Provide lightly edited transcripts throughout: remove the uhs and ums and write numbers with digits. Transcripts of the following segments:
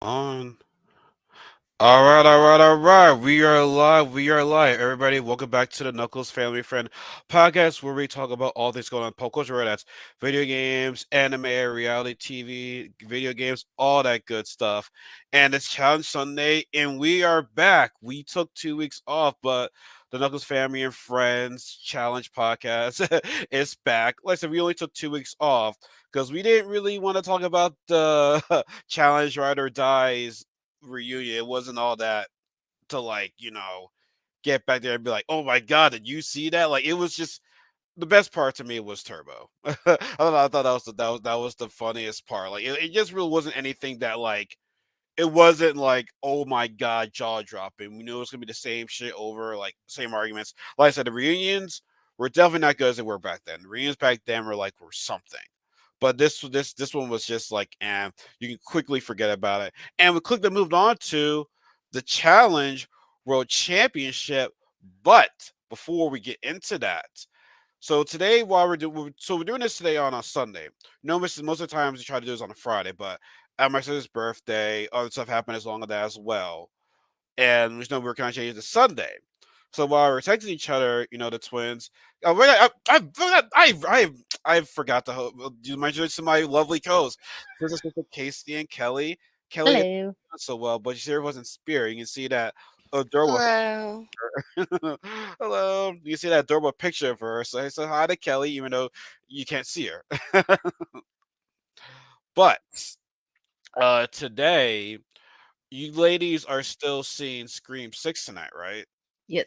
On. All right. We are live. We are live. Everybody, welcome back to the Knuckles Family Friend podcast where we talk about all things going on in pop culture. Right? That's video games, anime, reality TV, video games, all that good stuff. And it's Challenge Sunday, and we are back. We took 2 weeks off, but the Knuckles Family and Friends Challenge podcast is back. Like I said, we only took 2 weeks off because we didn't really want to talk about the Challenge Ride or Dies reunion. It wasn't all that to get back there and be like, oh my god, did you see that? Like it was just the best part to me was Turbo. I don't know, I thought that was the funniest part. Like it just really wasn't anything that it wasn't like, oh my god, jaw dropping. We knew it was gonna be the same shit over, like same arguments. Like I said, the reunions were definitely not good as they were back then. The reunions back then were something. But this one was just like, and you can quickly forget about it. And we quickly moved on to the Challenge World Championship. But before we get into that, so today, we're doing this today on a Sunday. No, most of the times we try to do this on a Friday, but at my sister's birthday, other stuff happened as long as that as well, and we know we were kind of changing to Sunday. So while we're texting each other, the twins. I forgot to do my introduction to my lovely co-hosts. This is Sister Kasey and Kelly. Kelly didn't Hello. do so well, but she was in spirit. You can see that adorable. Hello. Hello. You see that adorable picture of her. So I said hi to Kelly, even though you can't see her. But today, you ladies are still seeing Scream 6 tonight, right? Yes.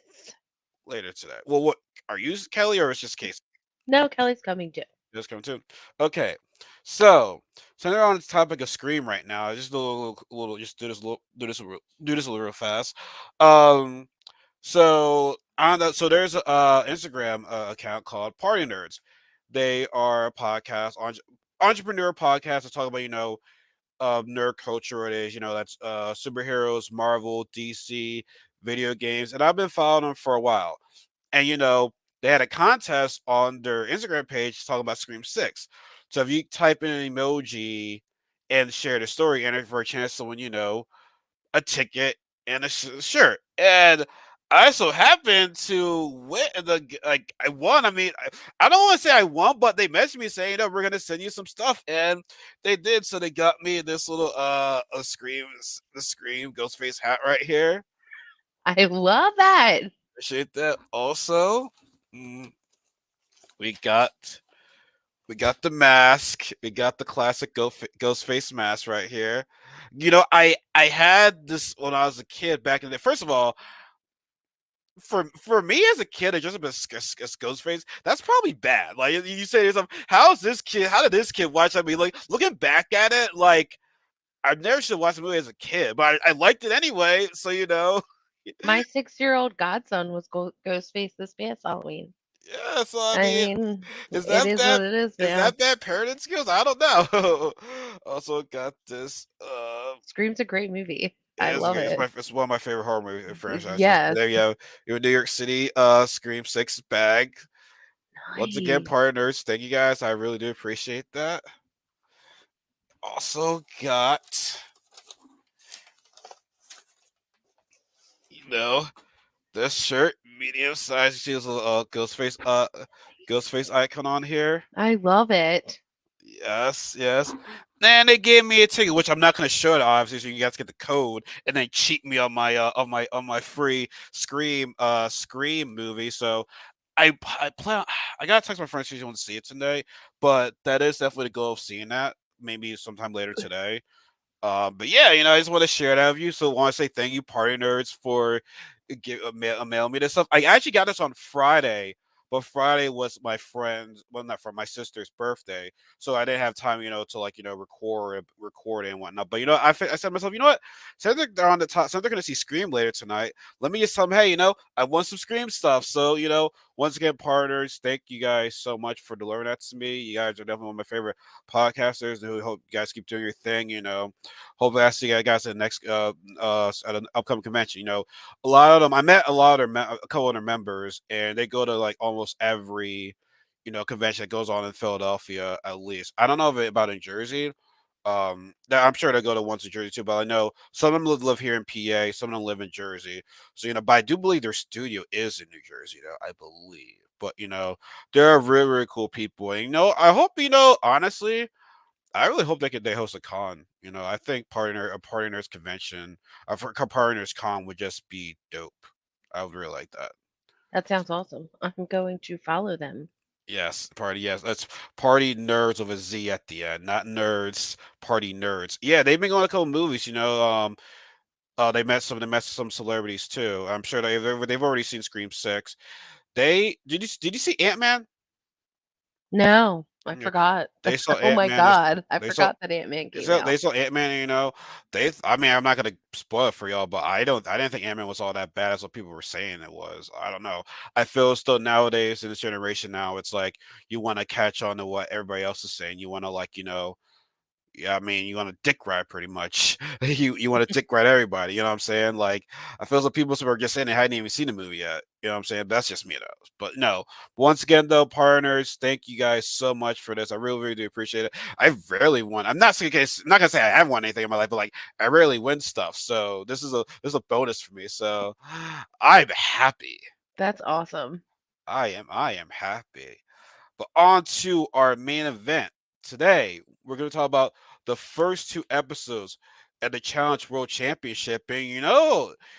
Later today. Well, what are you, Kelly, or it's just Casey? No, Kelly's coming too. Just coming too. Okay. So they're on the topic of Scream right now. Just just do this a little real fast. Um, so there's a Instagram account called Party Nerds. They are a podcast, entrepreneur podcast that talk about nerd culture. It is that's superheroes, Marvel, DC, video games, and I've been following them for a while. And they had a contest on their Instagram page talking about Scream 6. So if you type in an emoji and share the story, enter for a chance to win, a ticket and a shirt. And I so happened to win I won. I mean, I don't want to say I won, but they messaged me saying, we're gonna send you some stuff, and they did. So they got me this little the Scream Ghostface hat right here. I love that. Appreciate that. Also, mm, we got we got the mask. We got the classic Ghostface mask right here. I had this when I was a kid back in the day. First of all, for me as a kid, I just been Ghostface. That's probably bad. Like you say to yourself, how's this kid? How did this kid watch? I mean, like looking back at it, like I never should have watched the movie as a kid, but I liked it anyway. So My 6-year-old godson was Ghostface this past Halloween. yeah. So I I mean, mean, is it that is bad? what it is Is now. that bad parenting skills? I don't know. Also got this. Scream's a great movie. I It's, love it. it's one of my favorite horror movie franchises. Yes. There you go. Your New York City Scream 6 bag. Once again, Nice. partners, thank you guys. I really do appreciate that. Also got, you know, this shirt, medium size. You see this little Ghostface icon on here. I love it. Yes, yes. And they gave me a ticket, which I'm not going to show it obviously, so you guys get the code and then cheat me on my free Scream movie. So I plan. I gotta text my friend she wants to see it today, but that is definitely the goal of seeing that. Maybe sometime later today. But yeah, I just want to share that with you. So I want to say thank you, Party Nerds, for mailing me this stuff. I actually got this on Friday, but Friday was my friend's, well, not from my sister's birthday, so I didn't have time, to record it and whatnot. But I said to myself, you know what? Since they're on the top, since they're gonna see Scream later tonight, let me just tell them, hey, I want some Scream stuff. So once again, partners, thank you guys so much for delivering that to me. You guys are definitely one of my favorite podcasters, and we hope you guys keep doing your thing. Hopefully I see you guys at the next at an upcoming convention. A lot of them, I met a couple of their members, and they go to like almost every convention that goes on in Philadelphia at least. I don't know about in Jersey. I'm sure they go to ones in Jersey too, but I know some of them live here in PA, some of them live in Jersey. So but I do believe their studio is in New Jersey, though I believe. But they're really really cool people, and I hope honestly, I really hope they host a con. I think partners convention, for partners con would just be dope. I would really like that. That sounds awesome. I'm going to follow them. Yes, party. Yes, that's party nerds with a Z at the end, not nerds. Party nerds. Yeah, they've been going to a couple movies. They met some celebrities too. I'm sure they've already seen Scream 6. They did you see Ant Man? No, I Yeah, forgot. they saw Oh Ant my Man. God, I They saw forgot that Ant-Man they came saw they out. saw Ant Man. I mean, I'm not gonna spoil it for y'all, but I didn't think Ant Man was all that bad as what people were saying it was. I don't know. I feel still nowadays in this generation now, it's like you want to catch on to what everybody else is saying. You want to yeah, I mean, you want to dick ride pretty much. You want to dick ride everybody. You know what I'm saying? Like, I feel like people were just saying they hadn't even seen the movie yet. You know what I'm saying? That's just me though. But no, once again though, partners, thank you guys so much for this. I really, really do appreciate it. I rarely won. I'm not gonna say I have won anything in my life, but like I rarely win stuff. So this is a bonus for me. So I'm happy. That's awesome. I am happy. But on to our main event. Today, we're going to talk about the first two episodes at the Challenge World Championship. And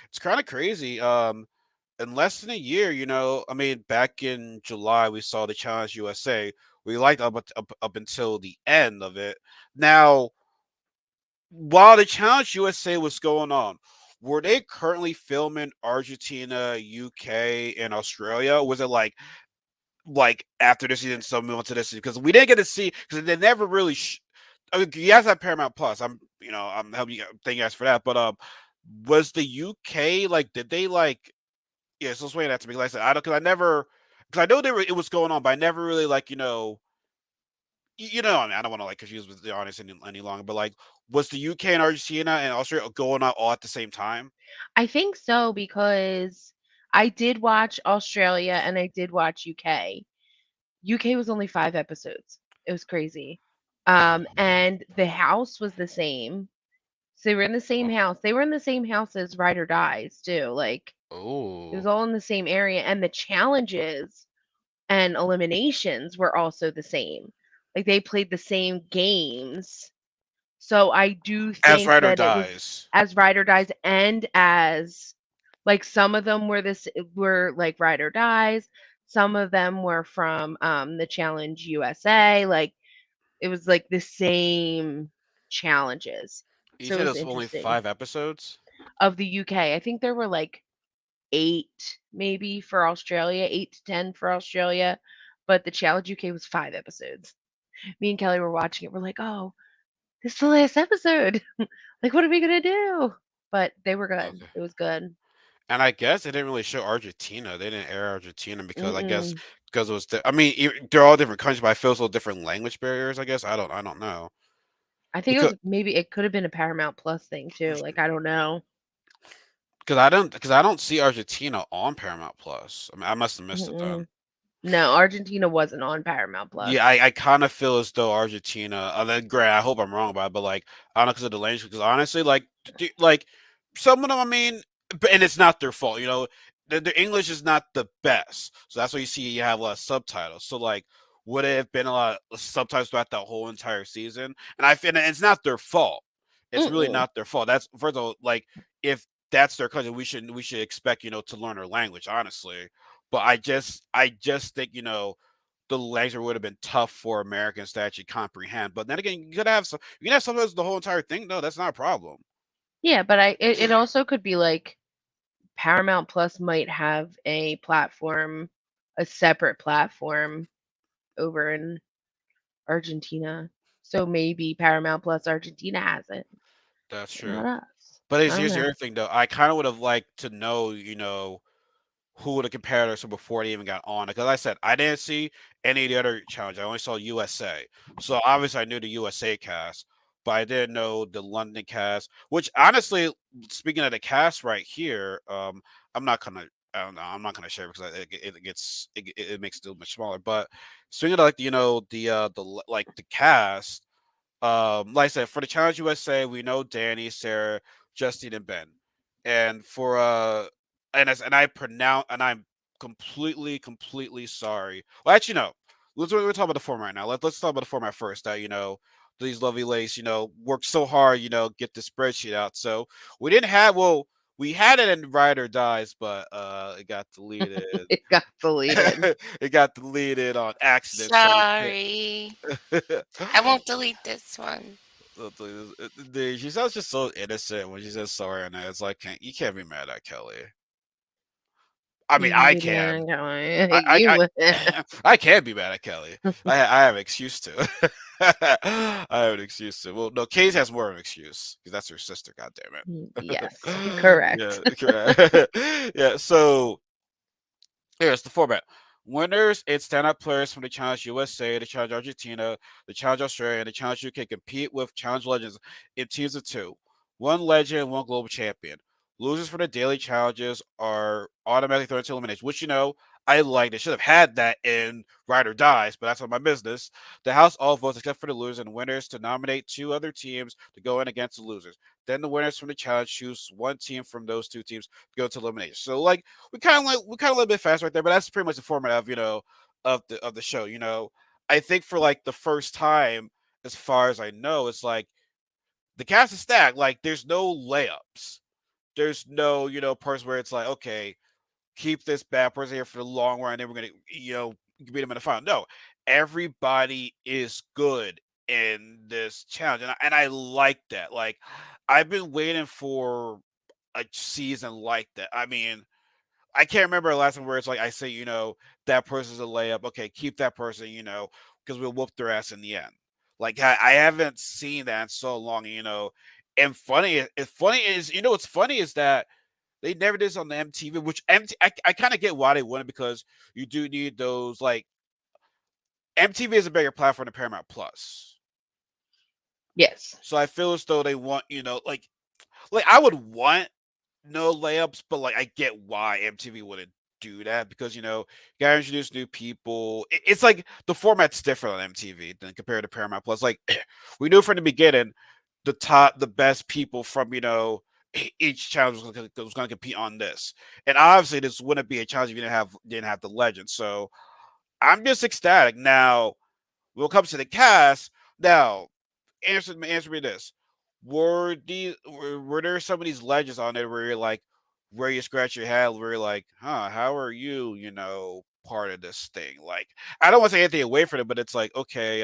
it's kind of crazy. In less than a year, I mean, back in July, we saw the Challenge USA. We liked up until the end of it. Now, while the Challenge USA was going on, were they currently filming Argentina, UK, and Australia? Was it like after this season, so move on to this season because we didn't get to see because they never really. I mean, you guys have Paramount Plus. I'm helping you. Thank you guys for that. But was the UK like? Did they like? Yeah, so explain that to me. Like I said, I don't because I never because I know it was going on, but I never really I mean, I don't want to like confuse with the audience any longer, but like, was the UK and Argentina and Australia going on all at the same time? I think so because I did watch Australia and I did watch UK. UK was only 5 episodes. It was crazy. And the house was the same. So they were in the same house. They were in the same house as Ride or Dies too. Like it was Oh, all in the same area, and the challenges and eliminations were also the same. Like they played the same games. So I do as think Ryder that it was dies. as Ride or Dies and as like some of them were like Ride or Dies. Some of them were from the Challenge USA. Like it was like the same challenges. You So it said it was was only interesting. 5 episodes. Of the UK, I think there were like 8 maybe for Australia, 8 to 10 for Australia, but the Challenge UK was 5 episodes. Me and Kelly were watching it. We're like, "Oh, this is the last episode. Like, what are we gonna do?" But they were good. Okay. It was good. And I guess they didn't really show Argentina. They didn't air Argentina because I guess Mm-mm. because it was. I mean, they're all different countries, but I feel it's all different language barriers. I guess I don't know I think it because was maybe it could have been a Paramount Plus thing too. Like, I don't know. I don't see Argentina on Paramount Plus. I mean, I must have missed it then. Mm-mm. No, Argentina wasn't on Paramount Yeah, Plus. I kind of feel as though Argentina. Then, great. I hope I'm wrong about it, but like, I don't know because of the language. Because honestly, like some of them, I mean, and it's not their fault. The English is not the best, so that's why you see you have a lot of subtitles. So like, would it have been a lot of subtitles throughout the whole entire season? And I feel and it's not their fault. It's really Mm-mm. not their fault. That's first of all, like if that's their country, we should expect to learn their language, honestly. But I just think the legs would have been tough for Americans to actually comprehend. But then again, you can have some of the whole entire thing. No, that's not a problem. Yeah, but it also could be like Paramount Plus might have a separate platform over in Argentina. So maybe Paramount Plus Argentina has it, That's but not true. us. But I don't here's the know. other thing, though. I kind of would have liked to know, who the competitors were before they even got on. Because like I said, I didn't see any of the other challenge. I only saw USA. So obviously I knew the USA cast, but I didn't know the London cast. Which honestly, speaking of the cast right here, I'm not gonna. I don't know. I'm not gonna share because it makes it a little much smaller. But speaking of like the cast. Like I said, for the Challenge USA, we know Danny, Sarah, Justine, and Ben. And for and I pronounce and I'm completely sorry. Well, actually, no. We're talking about the format right now. Let's talk about the format first. That these lovely ladies worked so hard get the spreadsheet out. So we didn't have we had it in Ride or Dies, but it got deleted. It got deleted. It got deleted on accident. So we can't. Sorry. I won't delete this one. She sounds just so innocent when she says sorry, and it's like you can't be mad at Kelly. I You mean, can I be mad can. at Kelly. I You I can be mad at Kelly. I have an excuse to. I have an excuse to. Well, no, Kasey has more of an excuse because that's her sister. God damn yes, it. Yeah, correct. correct. Yeah. So here's the format. Winners and stand-up players from the Challenge USA, the Challenge Argentina, the Challenge Australia, and the Challenge UK compete with Challenge Legends in teams of two. One legend, one global champion. Losers for the daily challenges are automatically thrown into elimination, which I like. They should have had that in Ride or Dies, but that's not my business. The House all votes except for the losers and winners to nominate two other teams to go in against the losers. Then the winners from the challenge choose one team from those two teams to go to elimination. So we kind of a little bit fast right there, but that's pretty much the format of of the show. I think for like the first time, as far as I know, it's like the cast is stacked. Like there's no layups. There's no person where it's like, okay, keep this bad person here for the long run, and then we're gonna beat them in the final. No, everybody is good in this challenge, and I like that. Like I've been waiting for a season like that. I mean, I can't remember a last time where it's like I say, that person's a layup. Okay, keep that person, because we'll whoop their ass in the end. Like I haven't seen that in so long. And funny is, what's funny is that they never did this on the MTV, which I kind of get why they wouldn't because you do need those like MTV is a bigger platform than Paramount Plus. Yes. So I feel as though they want, like I would want no layups, but like I get why MTV wouldn't do that because you gotta introduce new people. It's like the format's different on MTV than compared to Paramount Plus. Like we knew from the beginning, the best people from each challenge was going to compete on this, and obviously this wouldn't be a challenge if you didn't have the legend. So I'm just ecstatic now. When it comes to the cast, now answer me this: were there some of these legends on there where you're like, where you scratch your head, where you're like, huh, how are you, part of this thing? Like, I don't want to say anything away from it, but it's like, okay,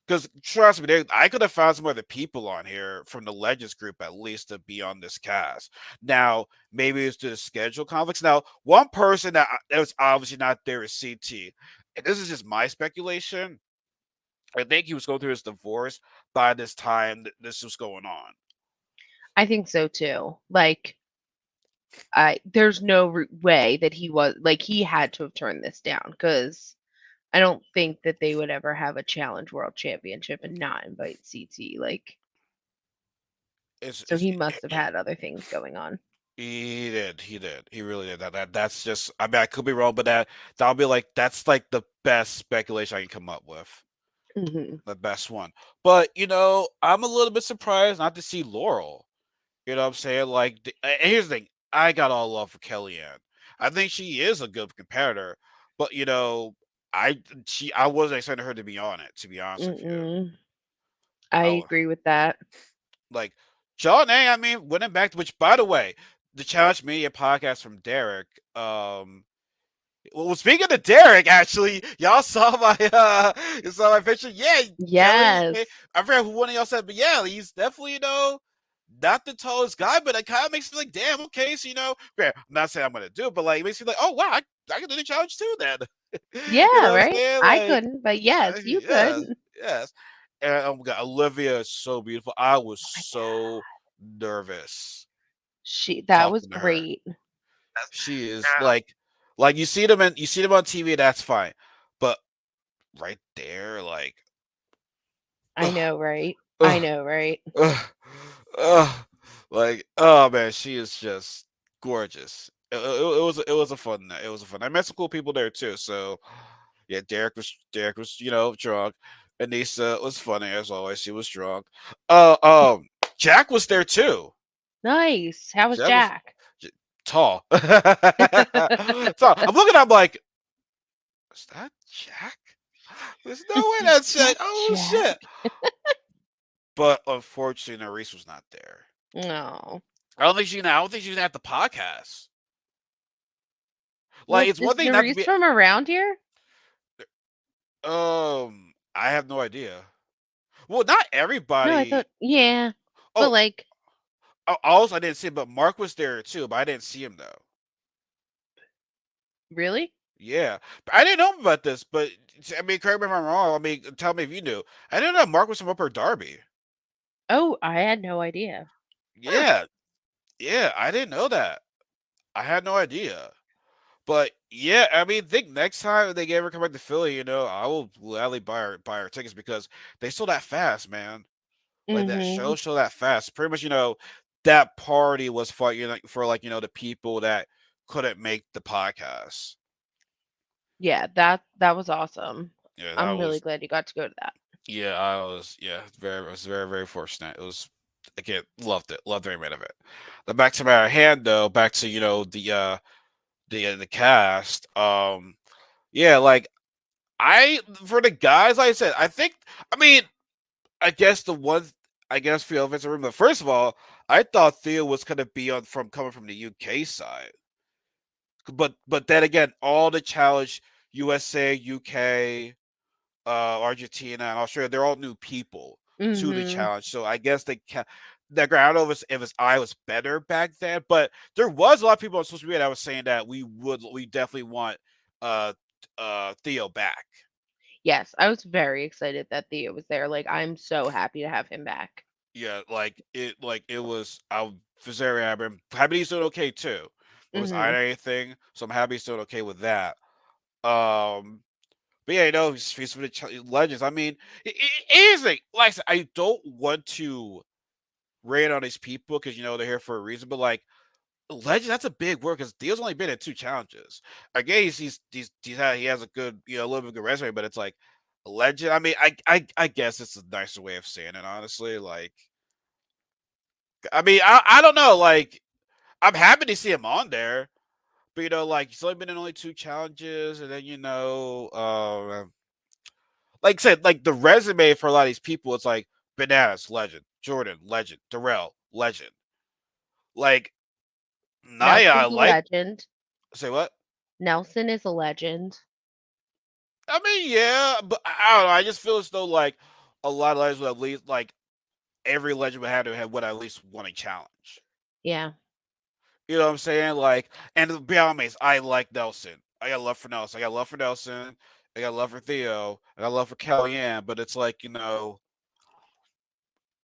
because trust me, I could have found some other people on here from the Legends group at least to be on this cast. Now, maybe it's due to schedule conflicts. Now, one person that was obviously not there is CT. And this is just my speculation. I think he was going through his divorce by this time that this was going on. I think so too. Like, there's no way that he was like he had to have turned this down because I don't think that they would ever have a challenge world championship and not invite CT. Like, so It's he must have had other things going on. he really did that's just I mean I could be wrong, but that'll be like that's like the best speculation I can come up with. Hmm. The best one. But I'm a little bit surprised not to see Laurel. You know what I'm saying? Like, and here's the thing: I got all love for Kellyanne. I think she is a good competitor, but I wasn't expecting her to be on it. To be honest with you, Mm-mm. I I wa- agree with that. like John A. I mean, went back to which, by the way, the Challenge Media podcast from Derek. Well, speaking of Derek, actually, y'all saw you saw my picture. Yeah, Kelly. Yes. I forgot who one of y'all said, but yeah, he's definitely not the tallest guy, but it kind of makes me like, damn, okay, so I'm not saying I'm gonna do it, but like, it makes me like, oh wow, I can do the challenge too then. You Yeah, know what I'm right? saying? I Like, couldn't, but yes, you could. yeah, yes. And oh my god, Olivia is so beautiful. I was Oh my so god. nervous That was talking to her. great. She is like you see them on TV, that's fine, but right there, like, I ugh, know, right? I ugh, know, right? ugh, ugh, like, oh man, she is just gorgeous. It was a fun night. It was a fun. I met some cool people there too. So yeah, Derek was drunk. Anissa was funny as always. She was drunk. Jack was there too. Nice. How was Jack was Jack? j- tall. So I'm looking. I'm like, is that Jack? There's no way Is that's Jack. that Oh shit! Jack? But unfortunately, Nerese was not there. No. I don't think she. I don't think she's at the podcast. Like, Well, it's one is thing not to Nerese be. from around here? I have no idea. Well, not No, I everybody. thought, yeah. But Oh, like, also I didn't see him, but Mark was there too, but I didn't see him though. really? Yeah, but I didn't know about this, but I mean, correct me if I'm wrong. I mean, tell me if you knew. I didn't know Mark was from Upper Darby. Oh, I had no idea. Huh. Yeah, yeah, I didn't know that. I had no idea. But yeah, I mean, think next time they ever come back to Philly, I will gladly buy our tickets because they sold that fast, man. Like that Mm-hmm. show that fast. Pretty much, that party was for for like the people that couldn't make the podcast. Yeah, that was awesome. Yeah, that I'm really was glad you got to go to that. yeah, I was very very fortunate. It was again loved every minute of it. Then back to my hand though, back to the cast. Yeah, like I for the guys, like I said, I think I mean I guess the one I guess for the offensive room. But first of all, I thought Theo was gonna be on from coming from the UK side, but then again, all the challenge USA, UK, Argentina, and Australia, they're all new people to the Mm-hmm. challenge. So I guess they can. That I don't know if his eye was better back then, but there was a lot of people on social media that was saying that we definitely want uh Theo back. Yes, I was very excited that Theo was there. Like, I'm so happy to have him back. Yeah, like it was. I was very happy. I'm happy he's doing okay too. It was Mm-hmm. I anything, so I'm happy he's doing okay with that. Um, but yeah, he's for the legends. I mean, it is like I said, I don't want to rain on these people because they're here for a reason. But like legend, that's a big word because Theo's only been in two challenges. Again, he has a good a little bit of a good resume, but it's like a legend. I mean, I guess it's a nicer way of saying it, honestly. Like, I mean, I don't know. Like, I'm happy to see him on there, but like he's only been in only two challenges, and then like I said, like the resume for a lot of these people, it's like Bananas, legend, Jordan, legend, Darrell, legend. Like Naya, I Nelson's a like. legend. Say what? Nelson is a legend. I mean, yeah, but I don't know. I just feel as though like a lot of legends would at least like every legend would have to have would at least won a challenge. Yeah. You know what I'm saying? Like, and to be honest, I like Nelson. I got love for Nelson. I got love for Nelson. I got love for Theo. I got love for Kellyanne. But it's like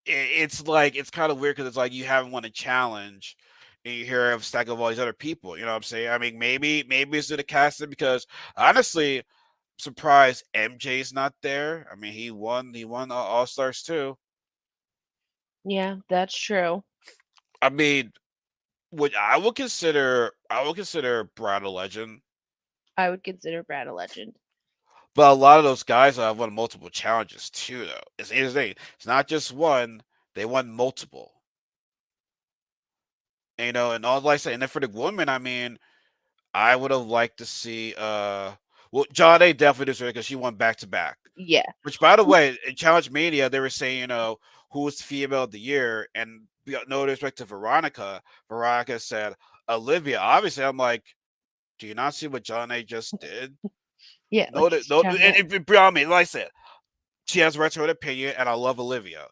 it's like it's kind of weird because it's like you haven't won a challenge, and you hear of stack of all these other people. You know what I'm saying? I mean, maybe it's to the casting because honestly, I'm surprised MJ's not there. I mean, he won All Stars too. Yeah, that's true. I mean, I would consider Brad a legend. I would consider Brad a legend. But a lot of those guys have won multiple challenges too, though. It's not just one; they won multiple. And, and all like I say, and then for the women, I mean, I would have liked to see. Well, John A definitely deserved it because she won back to back. Yeah. Which, by the Who- way, in Challenge Mania, they were saying, who was female of the year, and no disrespect to Veronica, Veronica said Olivia. Obviously, I'm like, do you not see what John A just did? Yeah, No, like it's no, John A. and beyond me, like I said, she has a right to her opinion, and I love Olivia.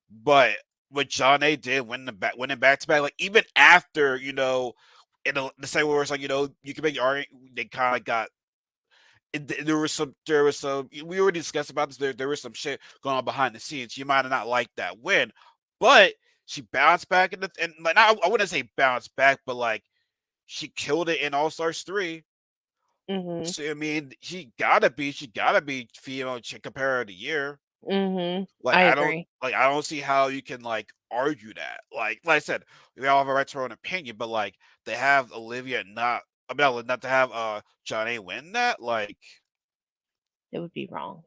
But what John A did, winning back to back, like even after in the same where it's like you can make your argument, they kind of got. There was some. We already discussed about this. There was some shit going on behind the scenes. You might have not liked that win, but she bounced back and like I wouldn't say bounced back, but like she killed it in All Stars 3. Mhm. So I mean, she gotta be female comparator of the year. Like I I don't agree. like I don't see how you can like argue that. Like I said, we all have a right to our own opinion, but like they have Olivia not not to have John A win that. Like It would be wrong.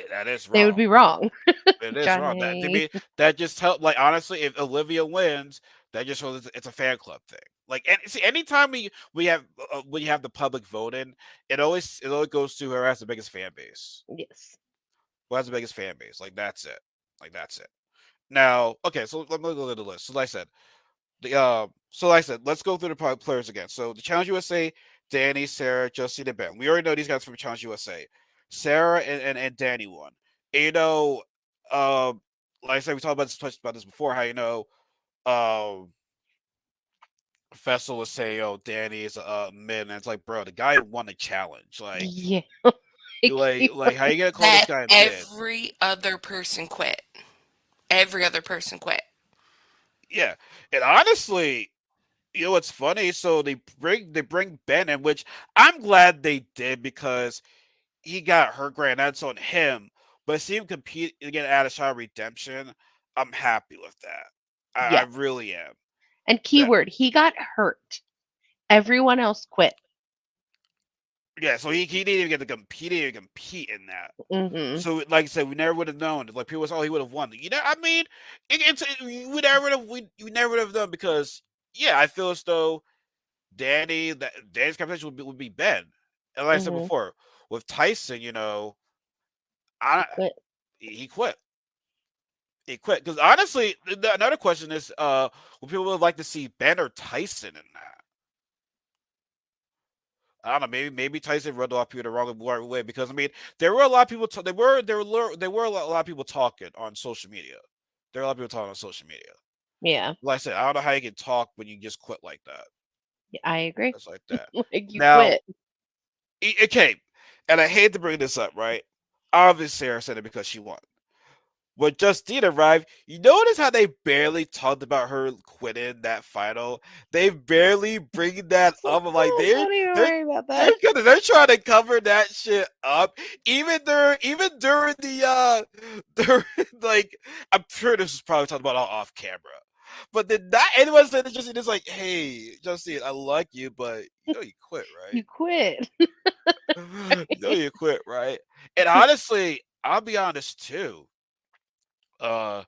That is They would wrong. be wrong. It is wrong. That to Johnny. me, that just help. Like honestly, if Olivia wins, that just shows it's a fan club thing. Like, and see, anytime we have when you have the public voting, it always goes to who has the biggest fan base. Yes. Who has the biggest fan base? Like that's it. Like that's it. Now, okay, so let me go to the list. So like I said, let's go through the players again. So the Challenge USA, Danny, Sarah, Justine, and Ben. We already know these guys from Challenge USA. Sarah and Danny won. And, um, like I said, we talked about touched about this before. How um, Fessel was saying, "Oh, Danny is a mid," and it's like, bro, the guy won the challenge. Yeah. Like, Like, how you gonna call this That guy a mid? every other person quit. Every other person quit. Yeah, and honestly, what's funny? So they bring Ben in, which I'm glad they did because he got hurt. Grand, that's on him. But see him compete again at a shot of redemption. I'm happy with that. I yes. really am. And That keyword, he got hurt. Everyone else quit. yeah. So he didn't even get to compete. He didn't even compete in that. Hmm. So like I said, we never would have known. Like people was, oh, he would have won. I mean, we never would have done because yeah, I feel as though Danny's competition would be Ben. And like I said Hmm. before, with Tyson, I Quit. he quit. He quit because honestly, another question is, would people would like to see Ben or Tyson in that? I don't know. Maybe Tyson rubbed off people the wrong way because I mean there were a lot of people. There were a lot of people talking on social media. There were a lot of people talking on social media. Yeah. Like I said, I don't know how you can talk when you just quit like that. I agree. That's like that. Like, you Now, quit. okay, and I hate to bring this up, right? Obviously, Sarah said it because she won. When Justine arrived, you notice how they barely talked about her quitting that final. They barely bring that up. I'm like, Don't even they're worry about they're that. they're trying to cover that shit up. Even during the during like I'm sure this was probably talked about all off camera. But then not anyone said it, just it's like, hey, Justine, I like you, but you quit, You right? quit. You quit, right? And honestly, I'll be honest too. Uh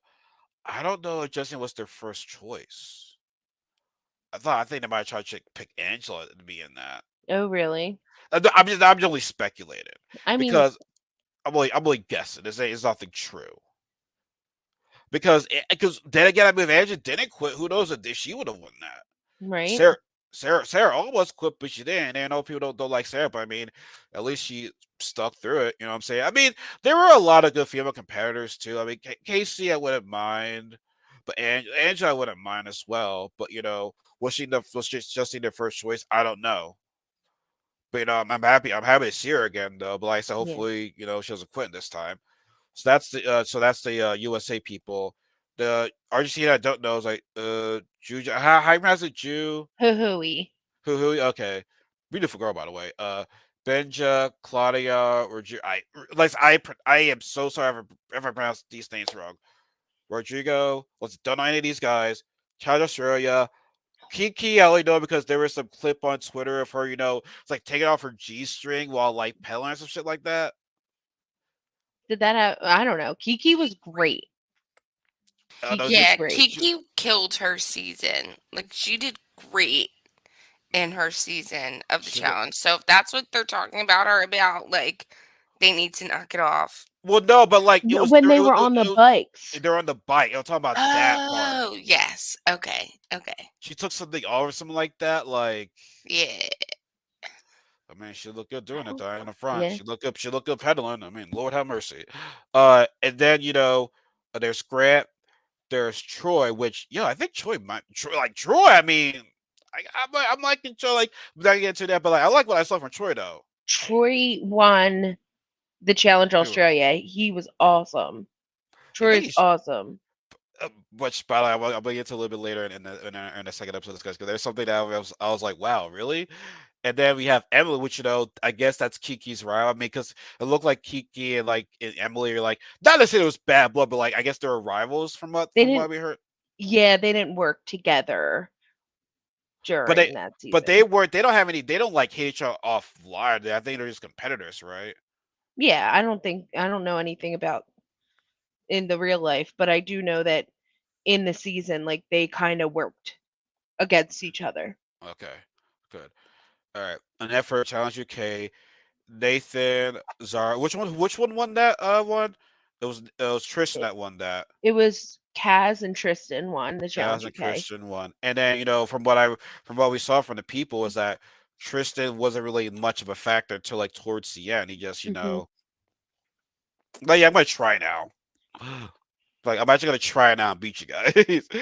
I don't know if Justin was their first choice. I think they might try to pick Angela to be in that. Oh, really? I'm just only speculating I mean, because I'm only guessing. It's nothing true. Because then again, I mean, if Angela didn't quit, who knows if she would have won that. right? Sarah Sarah almost quit, but she didn't. And I know people don't like Sarah, but I mean, at least she stuck through it. You know what I'm saying? I mean, there were a lot of good female competitors too. I mean, Casey, I wouldn't mind, but Angela, I wouldn't mind as well. But was she just in their first choice? I don't know. But I'm happy. I'm happy to see her again, though. But like I said, Yeah. hopefully, she doesn't quit this time. So that's the USA people. The Argentina I don't know is like Ju. How you pronounce it? Jew. Hoo hooey. Who? Okay, beautiful girl by the way. Benja, Claudia, or like I am so sorry if I pronounce these names wrong. Rodrigo. Let's don't know any of these guys. Child Australia. Kiki, I only know because there was some clip on Twitter of her, it's like taking off her G string while like pedaling or some shit like that. Did that have, I don't know. Kiki was great. I know Kiki was Yeah, great. Kiki killed her season. Like she did great in her season of the she looked. challenge. So if that's what they're talking about her about, like they need to knock it off. Well, no, but like it was When they were on the it was bikes. they're on the bike. I'm talking about that part. Oh, yes. Okay. Okay. She took something off or something like that. Like, Yeah. I mean, she looked good doing it though in the front. Yeah. She looked good pedaling. I mean, Lord have mercy. And then there's Grant, there's Troy, which I think Troy. I mean, I'm liking Troy. Like, I'm not get into that, but like, I like what I saw from Troy though. Troy won the Challenge Anyway, Australia. He was awesome. I think Troy's awesome. which by the way, I'll get into a little bit later in the second episode of this, guys, because there's something that I was like, wow, really? And then we have Emily, which I guess that's Kiki's rival. I mean, because it looked like Kiki and Emily are like not necessarily it was bad blood, but like I guess they were rivals from what They from what didn't, we heard. yeah, they didn't work together But they during that but they season. weren't. They don't have any. They don't like hate each other offline. I think they're just competitors, right? Yeah, I don't know anything about in the real life, but I do know that in the season, like they kind of worked against each other. Okay, good. All right, and then for Challenge UK, Nathan, Zara. Which one won that one? It was Tristan that won that. It was Kaz and Tristan won the Kaz Challenge and UK. Christian won. And then, from what we saw from the people is that Tristan wasn't really much of a factor until like towards the end. He just, Hmm. like, yeah, I'm gonna try now. Like, I'm actually gonna try now and beat you guys.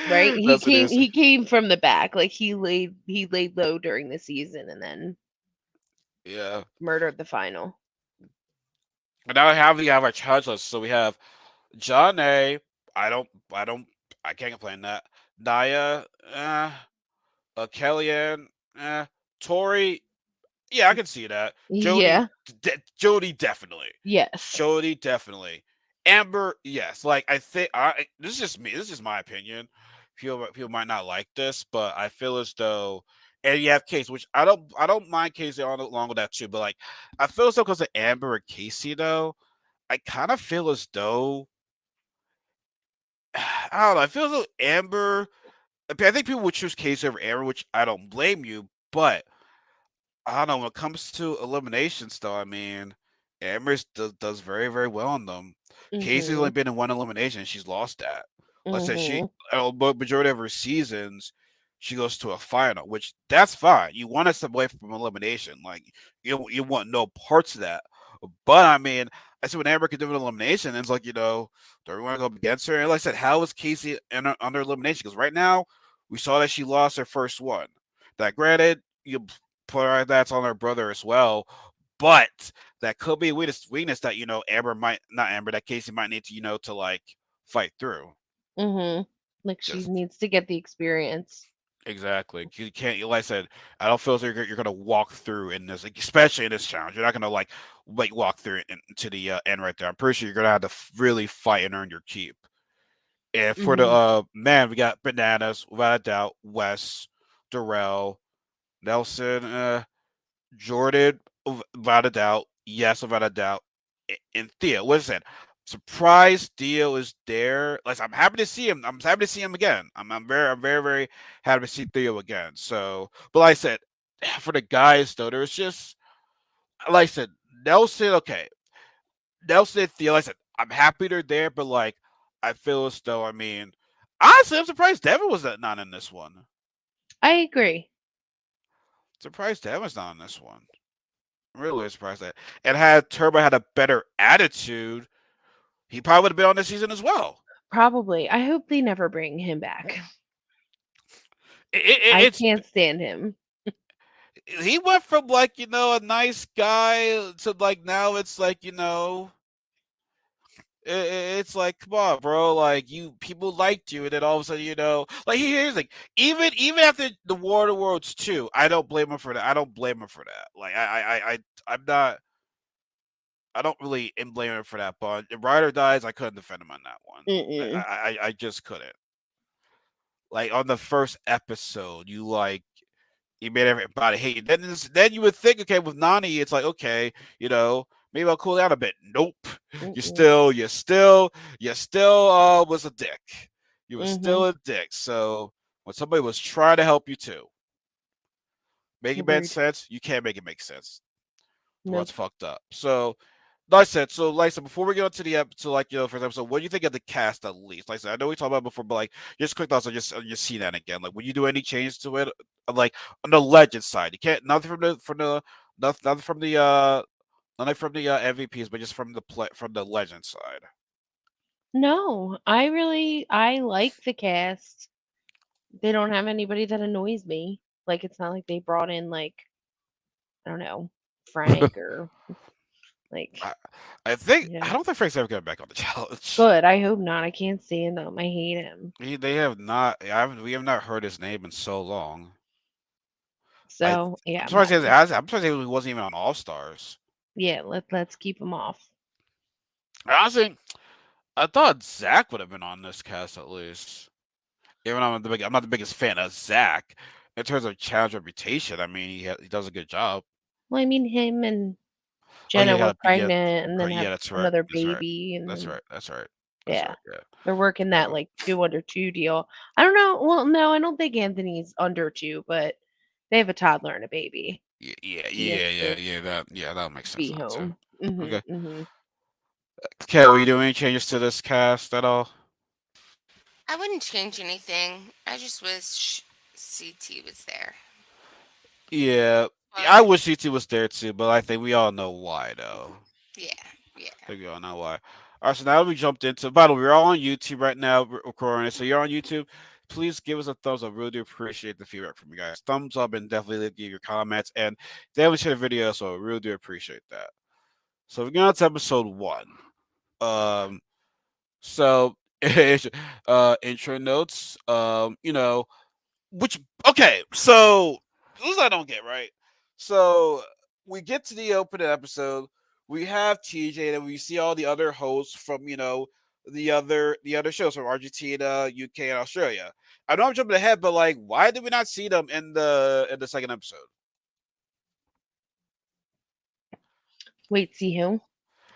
Right? That's what it is. He came from the back. Like he laid low during the season and then Yeah. murdered the final. And now we have our challenge list. So we have John A. I don't I don't I can't complain that. Naya, Kellyanne, Tori, yeah, I can see that. Jody, Yeah. Jody definitely. Yes. Jody definitely. Amber, yes. Like I think this is just me. This is just my opinion. People might not like this, but I feel as though, and you have Casey, which I don't mind Casey on along with that too. But like I feel as though because of Amber and Casey though, I kind of feel as though I don't know. I feel as though Amber. I think people would choose Casey over Amber, which I don't blame you. But I don't know. When it comes to eliminations, though, I mean, Amherst does very, very well on them. Casey's only Mhm. been in one elimination. She's lost that. Like I said, Mhm. majority of her seasons, she goes to a final, which that's fine. You want us away from elimination. Like, you want no parts of that. But I mean, I said when Amber could do an elimination, and it's like, do we want to go up against her? And like I said, how is Casey under elimination? Because right now, we saw that she lost her first one. That granted, you put that's on her brother as well. But that could be a weakness that Amber might not Amber that Casey might need to to like fight through. Mhm. Like she Just needs to get the experience. exactly. You can't. Like I said, I don't feel as though you're gonna walk through in this, like, especially in this challenge. You're not gonna like walk through it to the end right there. I'm pretty sure you're gonna have to really fight and earn your keep. And for the Mhm. man, we got bananas without a doubt. Wes, Darrell, Nelson. Jordan, without a doubt. Yes, without a doubt. And Theo, what is it? Surprise Theo is there. Like, I'm happy to see him. I'm happy to see him again. I'm very, very happy to see Theo again. So, but like I said, for the guys though, there's just like I said, Nelson. Okay, Nelson and Theo. Like I said, I'm happy they're there, but like I feel as though, I mean, honestly, I'm surprised Devin was not in this one. I agree. Surprised Devin's not in this one. Really surprised that. And had Turbo had a better attitude, he probably would have been on this season as well. Probably. I hope they never bring him back. I It's can't stand him. he went from like a nice guy to like now it's like it's like, come on, bro. Like, people liked you, and then all of a sudden, like, here's like, even after the War of the Worlds 2, I don't blame him for that. I don't blame him for that. Like, I'm not. I don't really blame him for that. But if Ryder dies, I couldn't defend him on that one. Mm-mm. I just couldn't. Like on the first episode, you made everybody hate you. Then you would think, okay, with Nani, it's like, okay, maybe I'll cool down a bit. Nope, you Mm-mm. still, was a dick. You were still Mhm. a dick. So when somebody was trying to help you too, make it make Agreed. sense. You can't make it make sense. The world's Nope. fucked up. So like I said, before we get into the episode, like first episode, what do you think of the cast at least? Like I said, I know we talked about it before, but like just quick thoughts on just see that again. Like, would you do any change to it? Like on the legend side, you can't nothing from the nothing from the MVPs, but just from the legend side. No, I like the cast. They don't have anybody that annoys me. Like it's not like they brought in like I don't know, Frank or like I, I yeah. don't think Frank's ever going back on the challenge. Good. I hope not. I can't stand him. I hate him. They have not. We have not heard his name in so long. So I'm yeah, surprised he hasn't. I'm surprised he wasn't even on All Stars. yeah. Let's keep him off. Honestly, I thought Zach would have been on this cast at least. Even though I'm not the biggest fan of Zach in terms of challenge reputation. I mean, he does a good job. Well, I mean him and Oh yeah, Jenna was gotta be yeah. pregnant and then Right, yeah, had that's right. another That's right. baby, and That's then right. That's right. That's yeah, right. Yeah. they're working that Yeah. like 2 under 2 deal. I don't know. Well, no, I don't think Anthony's under 2, but they have a toddler and a baby. Yeah. Yeah. He has Yeah. Yeah. to Yeah. That makes sense be now too. home. Mhm. Okay. Mhm. Okay. Were you doing any changes to this cast at all? I wouldn't change anything. I just wish CT was there. Yeah. I But wish CT was there too, but I think we all know why though. yeah, yeah. I think we all know why. All right, so now we jumped into. By the way, we're all on YouTube right now, recording it. So you're on YouTube. Please give us a thumbs up. Really do appreciate the feedback from you guys. Thumbs up and definitely leave your comments and definitely share the video. So I really do appreciate that. So we get on to episode one. Um, so intro notes. Which okay, so this I don't get right. So we get to the opening episode. We have TJ, and we see all the other hosts from the other shows from Argentina, UK, and Australia. I know I'm jumping ahead, but like, why did we not see them in the second episode? Wait, see who?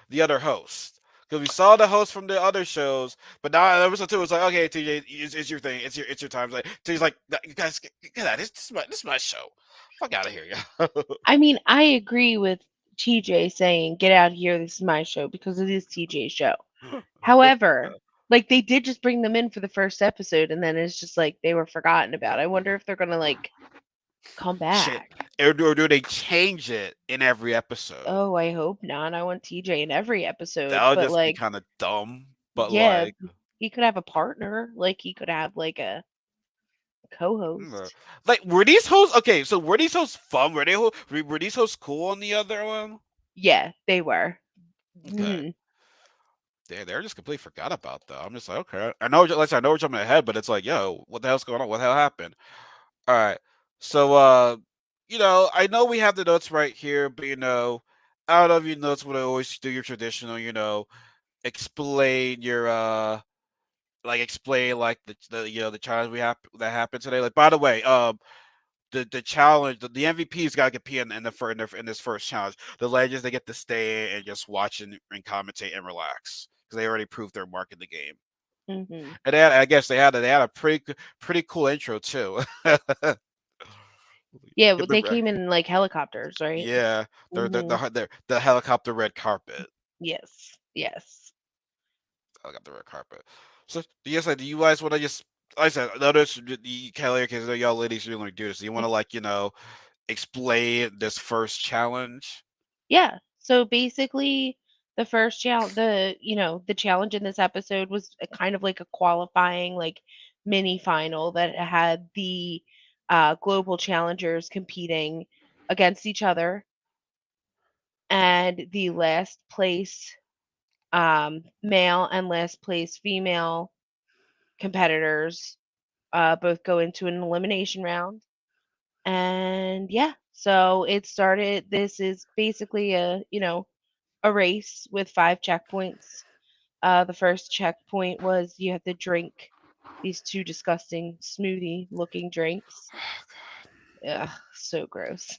The other hosts. Because we saw the hosts from the other shows, but now episode two was like, okay, TJ, it's your thing, it's your time. It's like TJ's like, you guys, get out, this is my show. Fuck out of here, yeah. I mean, I agree with TJ saying, "Get out of here. This is my show," because it is TJ's show. However, like they did just bring them in for the first episode, and then it's just like they were forgotten about. I wonder if they're gonna like come Shit. back. Or do they change it in every episode? Oh, I hope not. I want TJ in every episode, That would but just be like, kind of dumb. But yeah, like, he could have a partner. Like he could have like a mm, co-host. like were these hosts okay? So were these hosts fun? Were these hosts cool on the other one? Yeah, they were. Okay, Mhm. they're just completely forgot about that. I'm just like, okay, I know, like I know we're jumping ahead, but it's like, yo, what the hell's going on? What the hell happened? All right, so I know we have the notes right here, but I don't know if you notes what I always do your traditional, explain your explain like the challenge we have that happened today. Like by the way, the challenge the MVP's got to compete in this first challenge. The legends they get to stay and just watch and commentate and relax because they already proved their mark in the game. Mhm. And I guess they had a pretty cool intro too. Yeah, Get they the- came in like helicopters, right? yeah, Mhm. the helicopter red carpet. Yes. Yes. I got the red carpet. So, yes, do you guys want to just, like I said, notice the Kelly, because y'all ladies really want to do this. Do you want to, explain this first challenge? Yeah. So basically, the first challenge, the challenge in this episode was a kind of like a qualifying, like mini final that had the global challengers competing against each other, and the last place male and last place female competitors both go into an elimination round. And yeah, so it started. This is basically a race with 5 checkpoints. The first checkpoint was you have to drink these two disgusting smoothie looking drinks. Ugh, so gross.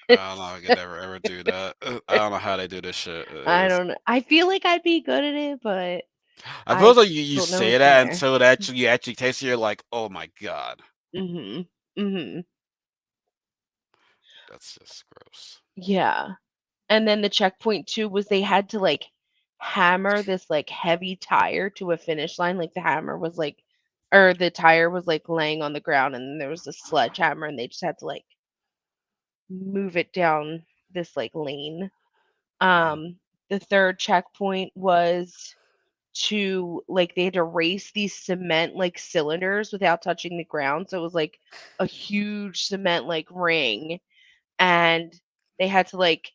I don't know. I could never ever do that. I don't know how they do this shit. I don't know. I feel like I'd be good at it, but I feel I like you don't know say what's in that there. until you actually taste it. You're like, oh my god, Mhm. Mhm. that's just gross. Yeah. And then the checkpoint 2 was they had to like hammer this like heavy tire to a finish line. Like the hammer was like, or the tire was like laying on the ground, and there was a sledgehammer, and they just had to like move it down this like lane. Mhm. The third checkpoint was to like they had to race these cement like cylinders without touching the ground. So it was like a huge cement like ring, and they had to like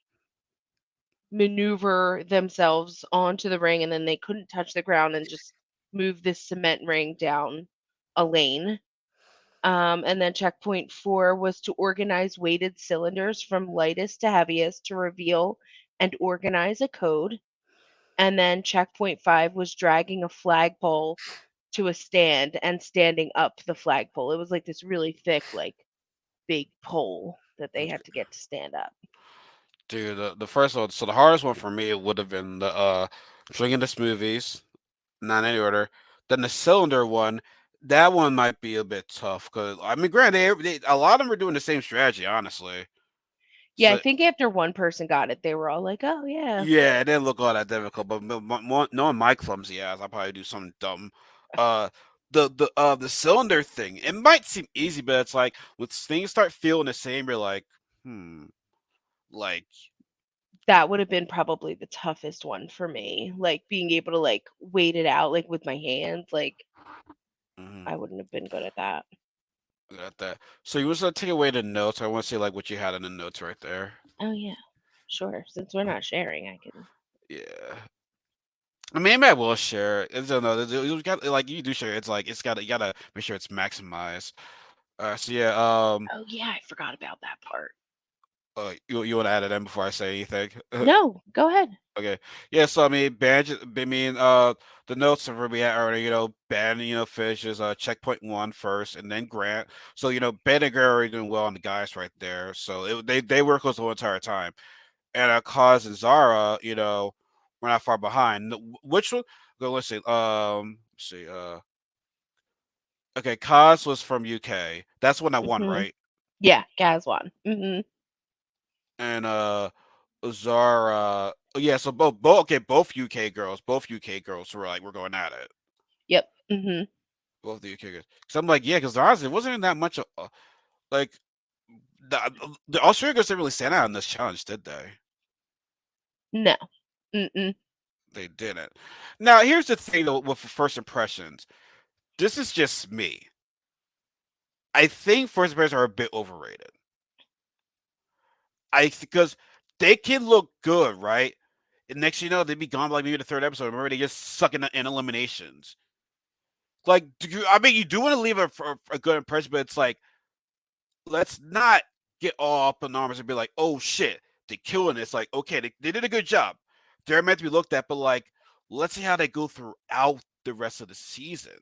maneuver themselves onto the ring, and then they couldn't touch the ground and just move this cement ring down a lane. And then checkpoint 4 was to organize weighted cylinders from lightest to heaviest to reveal and organize a code. And then checkpoint 5 was dragging a flagpole to a stand and standing up the flagpole. It was like this really thick, like big pole that they had to get to stand up. Dude, the first one. So the hardest one for me would have been the drinking the smoothies, not in any order. Then the cylinder one. That one might be a bit tough because I mean, granted, a lot of them are doing the same strategy, honestly. Yeah, I So think after one person got it, they were all like, "Oh yeah." yeah, it didn't look all that difficult, but knowing my clumsy ass, I'll probably do something dumb. Uh, the cylinder thing, it might seem easy, but it's like when things start feeling the same, you're like, hmm, like, That would have been probably the toughest one for me. Like being able to like wait it out like with my hands, like mhm, I wouldn't have been good at that. got that. So you was to take away the notes. I want to see like what you had in the notes right there. Oh yeah. Sure. Since we're Uh, not sharing, I can. Yeah. I mean, maybe I will share. It's no, you got like you do share. It's like it's got you gotta make sure it's maximized. So yeah, Oh yeah, I forgot about that part. you want to add it in before I say anything? No, go ahead. Okay. Yeah, so I mean, I mean, the notes of we had earlier, Ben, finishes checkpoint one first, and then Grant. So Ben and Grant are already doing well on the guys right there. So they were close the whole entire time, and Kaz and Zara, we're not far behind. Which one? Go, let's see. Let's see. Okay, Kaz was from UK. That's when I won, Hmm. right? Yeah, Gazwan. Hmm. And Zara. Yeah, so both okay, both UK girls were like we're going at it. Yep. Hmm. Both the UK girls. Because I'm like, yeah, because honestly, it wasn't even that much. Like the Australian girls didn't really stand out in this challenge, did they? No. Mm-mm. They didn't. Now here's the thing though with first impressions. This is just me. I think first impressions are a bit overrated. Because they can look good, right? And next you know, they'd be gone by like maybe the third episode. Remember, they just suck in eliminations. Like, I mean, you do want to leave a good impression, but it's like, let's not get all up in arms and be like, oh shit, they're killing it. It's like, okay, they did a good job. They're meant to be looked at, but like, let's see how they go throughout the rest of the season.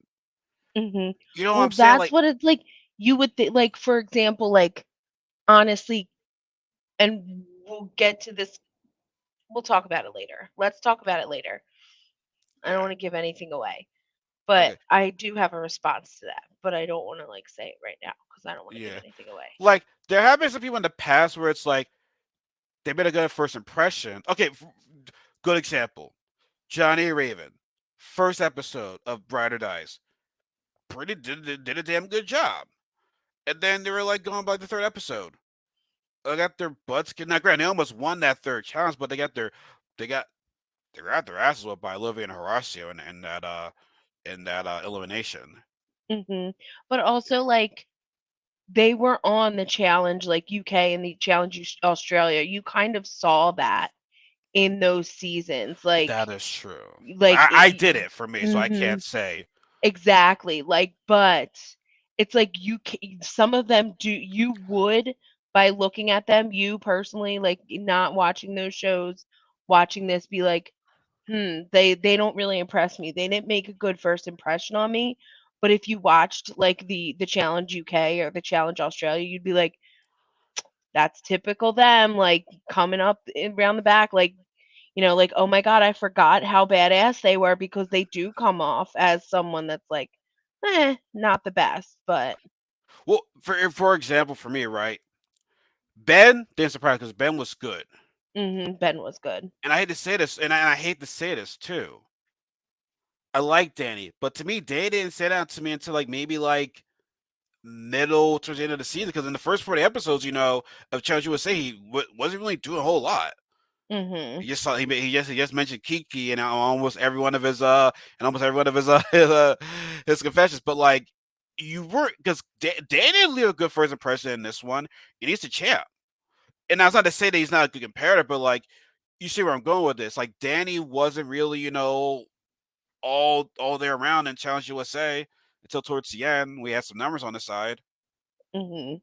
Hmm. You know what Well, I'm saying? that's Like, what it's like. You would think, like, for example, like, honestly, and we'll get to this. We'll talk about it later. Let's talk about it later. I don't okay, want to give anything away, but okay, I do have a response to that. But I don't want to like say it right now because I don't want to give yeah. anything away. Like, there have been some people in the past where it's like, they made a good first impression. Okay, good example. Johnny Raven, first episode of Bride or Dies, pretty did a damn good job. And then they were like going by the third episode. They got their butts kicked. Now, granted, they almost won that third challenge, but they got they got their asses whipped by Olivia and Horacio in that elimination. Hmm. But also, like, they were on the challenge, like UK and the challenge Australia. You kind of saw that in those seasons, That is true. like, I did it for me, so I hmm can't say. exactly. Like, but it's like some of them do. You would by looking at them, you personally, like, not watching those shows, watching this, be like, they don't really impress me. They didn't make a good first impression on me. But if you watched like the challenge UK or the challenge Australia, you'd be like, that's typical them, like coming up around the back, like, like, oh my god, I forgot how badass they were because they do come off as someone that's like, not the best, but Well, for example, for me, right? Ben didn't surprise because Ben was good, Ben was good. and I hate to say this, and I hate to say this too. I like Danny, but to me, Danny didn't stand out to me until like maybe like middle towards the end of the season. Because in the first 40 episodes, of Challenge USA, he wasn't really doing a whole lot. Mhm. He just saw he just mentioned Kiki and almost every one of his his confessions. But like you were because Danny didn't leave a good first impression in this one. He needs to champ. And that's not to say that he's not a good comparator, but like you see where I'm going with this. Like Danny wasn't really, all there around in Challenge USA until towards the end. We had some numbers on the side. Mhm.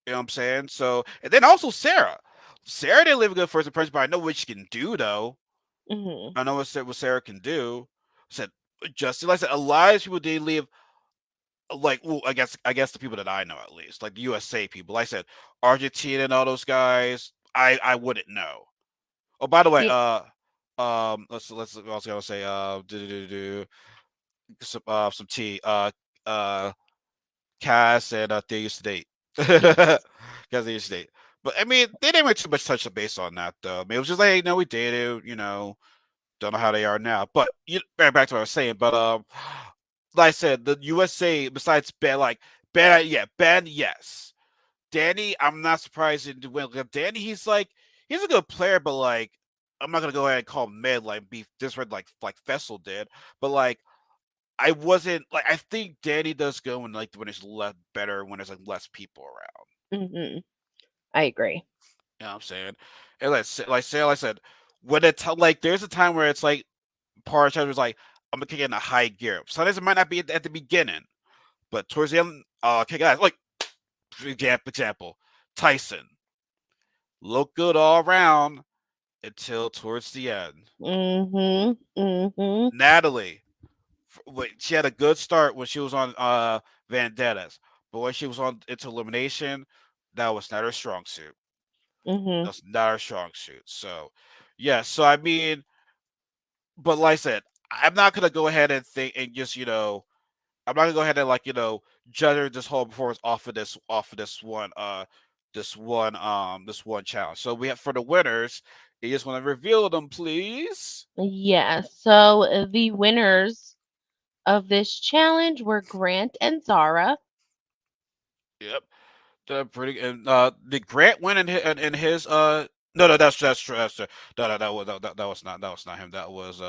You know what I'm saying? So and then also Sarah. Sarah didn't leave a good first impression, but I know what she can do though. Mhm. I know what Sarah can do. I said Justin, like I said, a lot of people did leave like well, I guess the people that I know at least, like the USA people. Like I said Argentina and all those guys. I wouldn't know. Oh, by the way, You, let's I was gonna say some tea. Uh, Cass and they used to date. Because yes. they used to date. But I mean, they didn't make too much touch base on that though. I mean, it was just like, hey, no, we dated. Don't know how they are now. But back to what I was saying. But like I said, the USA besides Ben, like Ben, yeah, Ben, yes. Danny, I'm not surprised he didn't win. Like, Danny, he's a good player, but like I'm not gonna go ahead and call him mid like be disred like Fessel did. But like I wasn't like I think Danny does go when it's less better when there's like less people around. Hmm. I agree. You know what I'm saying? And like I said, when it's like there's a time where it's like part of the time was like I'm gonna kick it in a high gear. Sometimes it might not be at the beginning, but towards the end, kick it out. Like for example, Tyson looked good all around until towards the end. Mhm. Mhm. Natalie, she had a good start when she was on Vendettas, but when she was on into elimination, that was not her strong suit. Mhm. That's not her strong suit. So, yeah. So I mean, but like I said, I'm not gonna go ahead and think and just I'm not gonna go ahead and like judge this whole performance off of this one challenge. So we have for the winners. You just want to reveal them, please. Yeah. So the winners of this challenge were Grant and Zara. Yep. Pretty and did Grant win in his no, that's true, that's true. No, that was not him, that was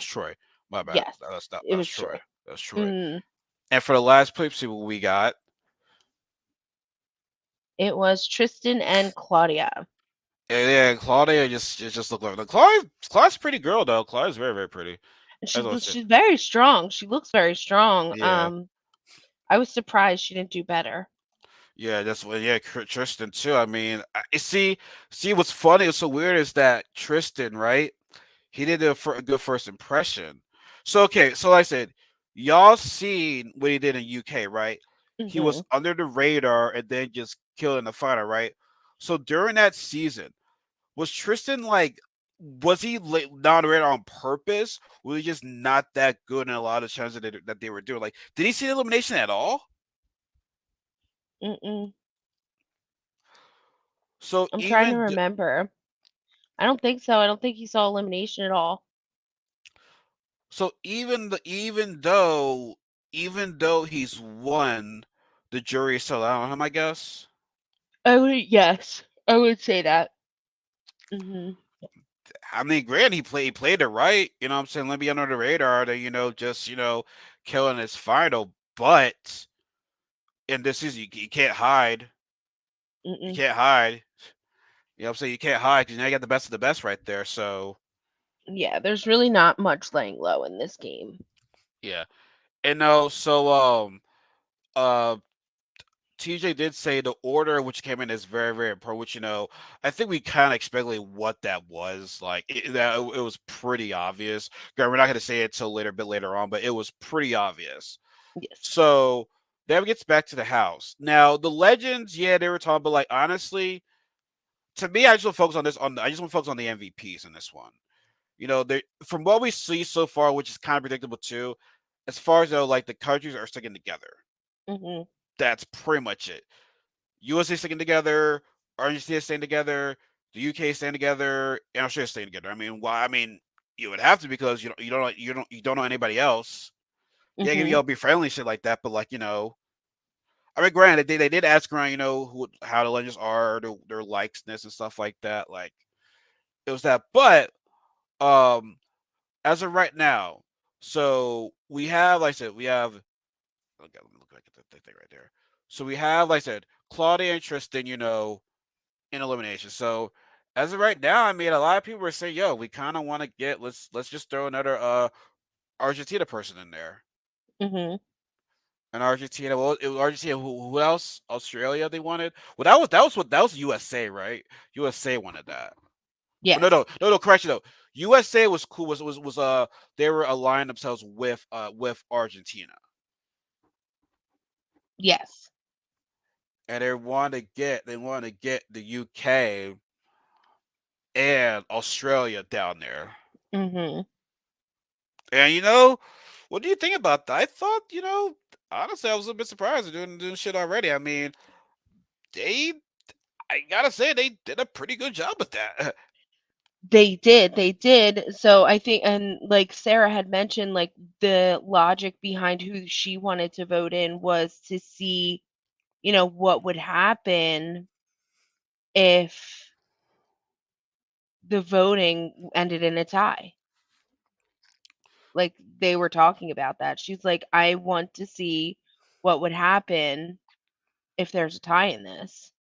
Troy, my bad. Yes, it That's was Troy, Troy. that's Troy. Mm, And for the last place, see what we got. it was Tristan and Claudia. And yeah, Claudia just looked like Claudia's a pretty girl though. Claudia's very very pretty. And That's what I said. she's very strong. She looks very strong. Yeah. I was surprised she didn't do better. Yeah, that's what. Yeah, Tristan too. I mean, see, what's funny? What's so weird is that Tristan, right? He did a good first impression. So okay, so like I said, y'all seen what he did in UK, right? He was Hmm. under the radar and then just killed in the final, right? So during that season, was Tristan like, was he not on the radar on purpose? Was he just not that good in a lot of challenges that they were doing? Like, did he see the elimination at all? Mm-mm. So I'm trying to even remember. I don't think so. I don't think he saw elimination at all. So even though he's won, the jury is still out on him, I guess. Yes, I would say that. Hmm. I mean, granted, he played it right. You know what I'm saying? Let me under the radar to, just, killing his final. But in this season, you can't hide. You Mm-mm. can't hide. You know what I'm saying? You can't hide because now you got the best of the best right there. So, Yeah, there's really not much laying low in this game. yeah. And no, so, uh, TJ did say the order which came in is very, very important. Which I think we kind of expected what that was. Like it was pretty obvious. We're not going to say it till later, a bit later on, but it was pretty obvious. Yes. So that gets back to the house. Now the legends, yeah, they were talking, but like honestly, to me, I just want to focus on this. I just want to focus on the MVPs in this one. They from what we see so far, which is kind of predictable too. As far as like the countries are sticking together. Hmm. That's pretty much it. USA sticking together, Argentina staying together, the UK staying together, and Australia staying together. I mean, why? I mean, you would have to because you don't know anybody else. Yeah, maybe Hmm. y'all be friendly shit like that, but like I mean, granted they did ask around, how the legends are, their likeness and stuff like that. Like it was that, but um, as of right now, so we have, like I said, we have. Okay, let me look at the thing right there. So we have, like I said, Claudia and Tristan, in elimination. So as of right now, I mean, a lot of people are saying, "Yo, we kind of want to get let's just throw another Argentina person in there." Hmm. And Argentina, well, it was Argentina. Who else? Australia. They wanted. Well, that was USA, right? USA wanted that. Well, no, Yes. no, no, no. Correction though. USA was cool. Was they were aligning themselves with Argentina. Yes. and they want to get the UK and Australia down there. Mhm. And what do you think about that? I thought, honestly, I was a bit surprised they're doing shit already. I mean, they I gotta say they did a pretty good job with that. They did. So I think, and like Sarah had mentioned, like the logic behind who she wanted to vote in was to see, what would happen if the voting ended in a tie. Like they were talking about that. She's like, I want to see what would happen if there's a tie in this.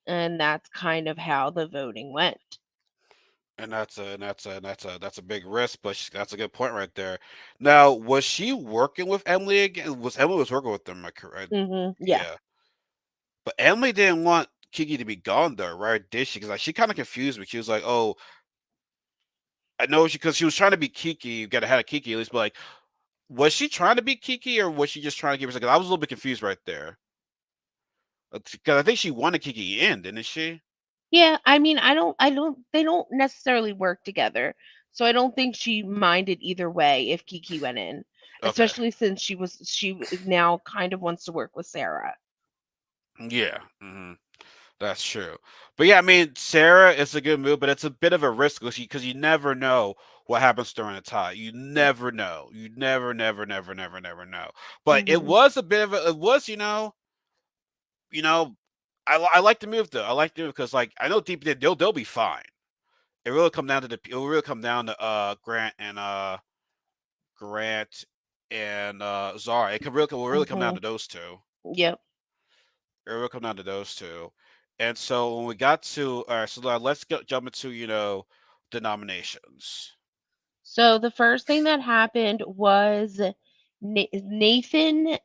And that's kind of how the voting went. And that's a big risk, but that's a good point right there. Now, was she working with Emily again? Was Emily was working with them? Am I correct? Yeah. Yeah, but Emily didn't want Kiki to be gone though, right? Did she? Because like she kind of confused me. She was like, "Oh, I know," because she was trying to be Kiki, get ahead of Kiki at least. But like, was she trying to be Kiki or was she just trying to give her? Because I was a little bit confused right there. Because I think she wanted Kiki in, didn't she? Yeah, I mean, I don't they don't necessarily work together. So I don't think she minded either way if Kiki went in, Okay. especially since now kind of wants to work with Sarah. Yeah. That's true. But yeah, I mean, Sarah is a good move, but it's a bit of a risk because you never know what happens during a tie. You never know. You never, never, never, never, never know. But it Mhm. was a bit of a. It was, you know. I like the move though. I like the move because like I know deep down they'll be fine. It will really come down to Grant and Zara. It will really come down Mhm. to those two. Yep. It will come down to those two. And so when we got to all right, so now let's jump into the nominations. So the first thing that happened was Nathan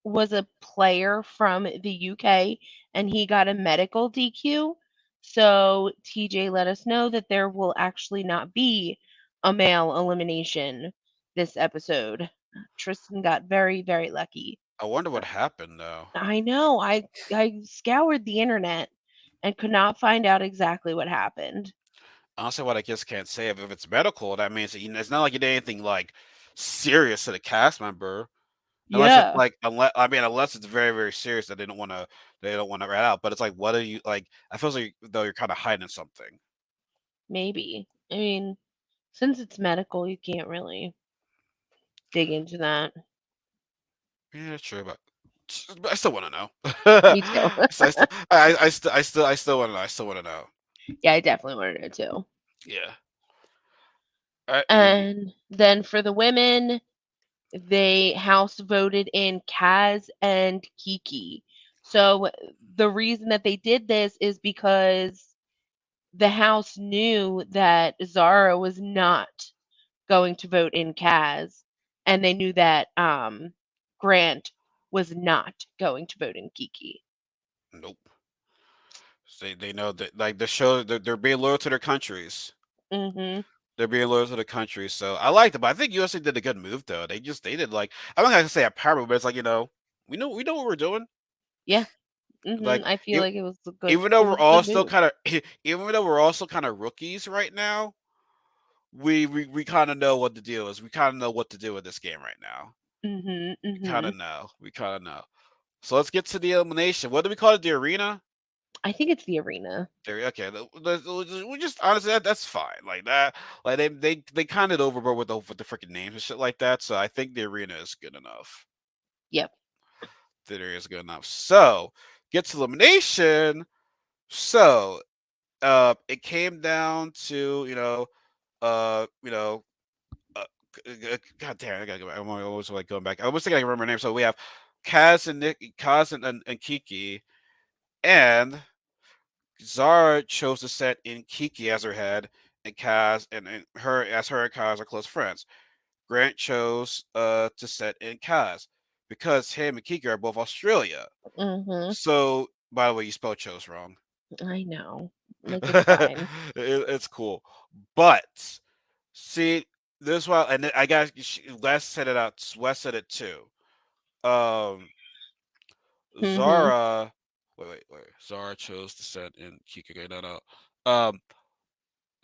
was a player from the UK and he got a medical DQ. So TJ let us know that there will actually not be a male elimination this episode. Tristan got very, very lucky. I wonder what happened though. I know. I scoured the internet and could not find out exactly what happened. Honestly, what I just can't say if it's medical, that means that, it's not like you did anything like serious to the cast member. Unless it's Yeah, like unless it's very, very serious that they don't want to rat out. But it's like what are you like I feel like though you're kinda hiding something. maybe. I mean, since it's medical, you can't really dig into that. Yeah, true, but I still wanna know. Me too. So I still wanna know. I still wanna know. Yeah, I definitely want to know too. Yeah. I mean, And then for the women, they House voted in Kaz and Kiki. So the reason that they did this is because the House knew that Zara was not going to vote in Kaz, and they knew that Grant was not going to vote in Kiki. nope. They know that like the show they're being loyal to their countries. Mhm. They're being loyal to the country. So I liked it, but I think USA did a good move though. They did like I'm not gonna say a power move, but it's like, we know what we're doing. Yeah. Mhm. Like I feel e- like even though it we're was a all good still move. kind of even though we're also kind of rookies right now, we kind of know what the deal is. We kind of know what to do with this game right now. Mhm. We kind Mhm. of know. We kind of know. So let's get to the elimination. What do we call it? The arena? I think it's the arena. Okay. We just honestly that's fine. Like that. Like they kind of overboard with the freaking names and shit like that. So I think the arena is good enough. Yep. The arena is good enough. So get to elimination. So it came down to uh you know God damn, I gotta go back. I'm always like going back. I was thinking I can remember her name. So we have Kaz and Kiki, and Zara chose to set in Kiki as her head, and Kaz and her and Kaz are close friends. Grant chose to set in Kaz because him and Kiki are both Australia. Mhm. So by the way, you spelled chose wrong. I know. Like it's fine. It's cool, but see this why, and I got Wes said it out. Wes said it too. Um, Mhm. Zara. wait. Zara chose to send in Kiki. Okay, no, no. Um,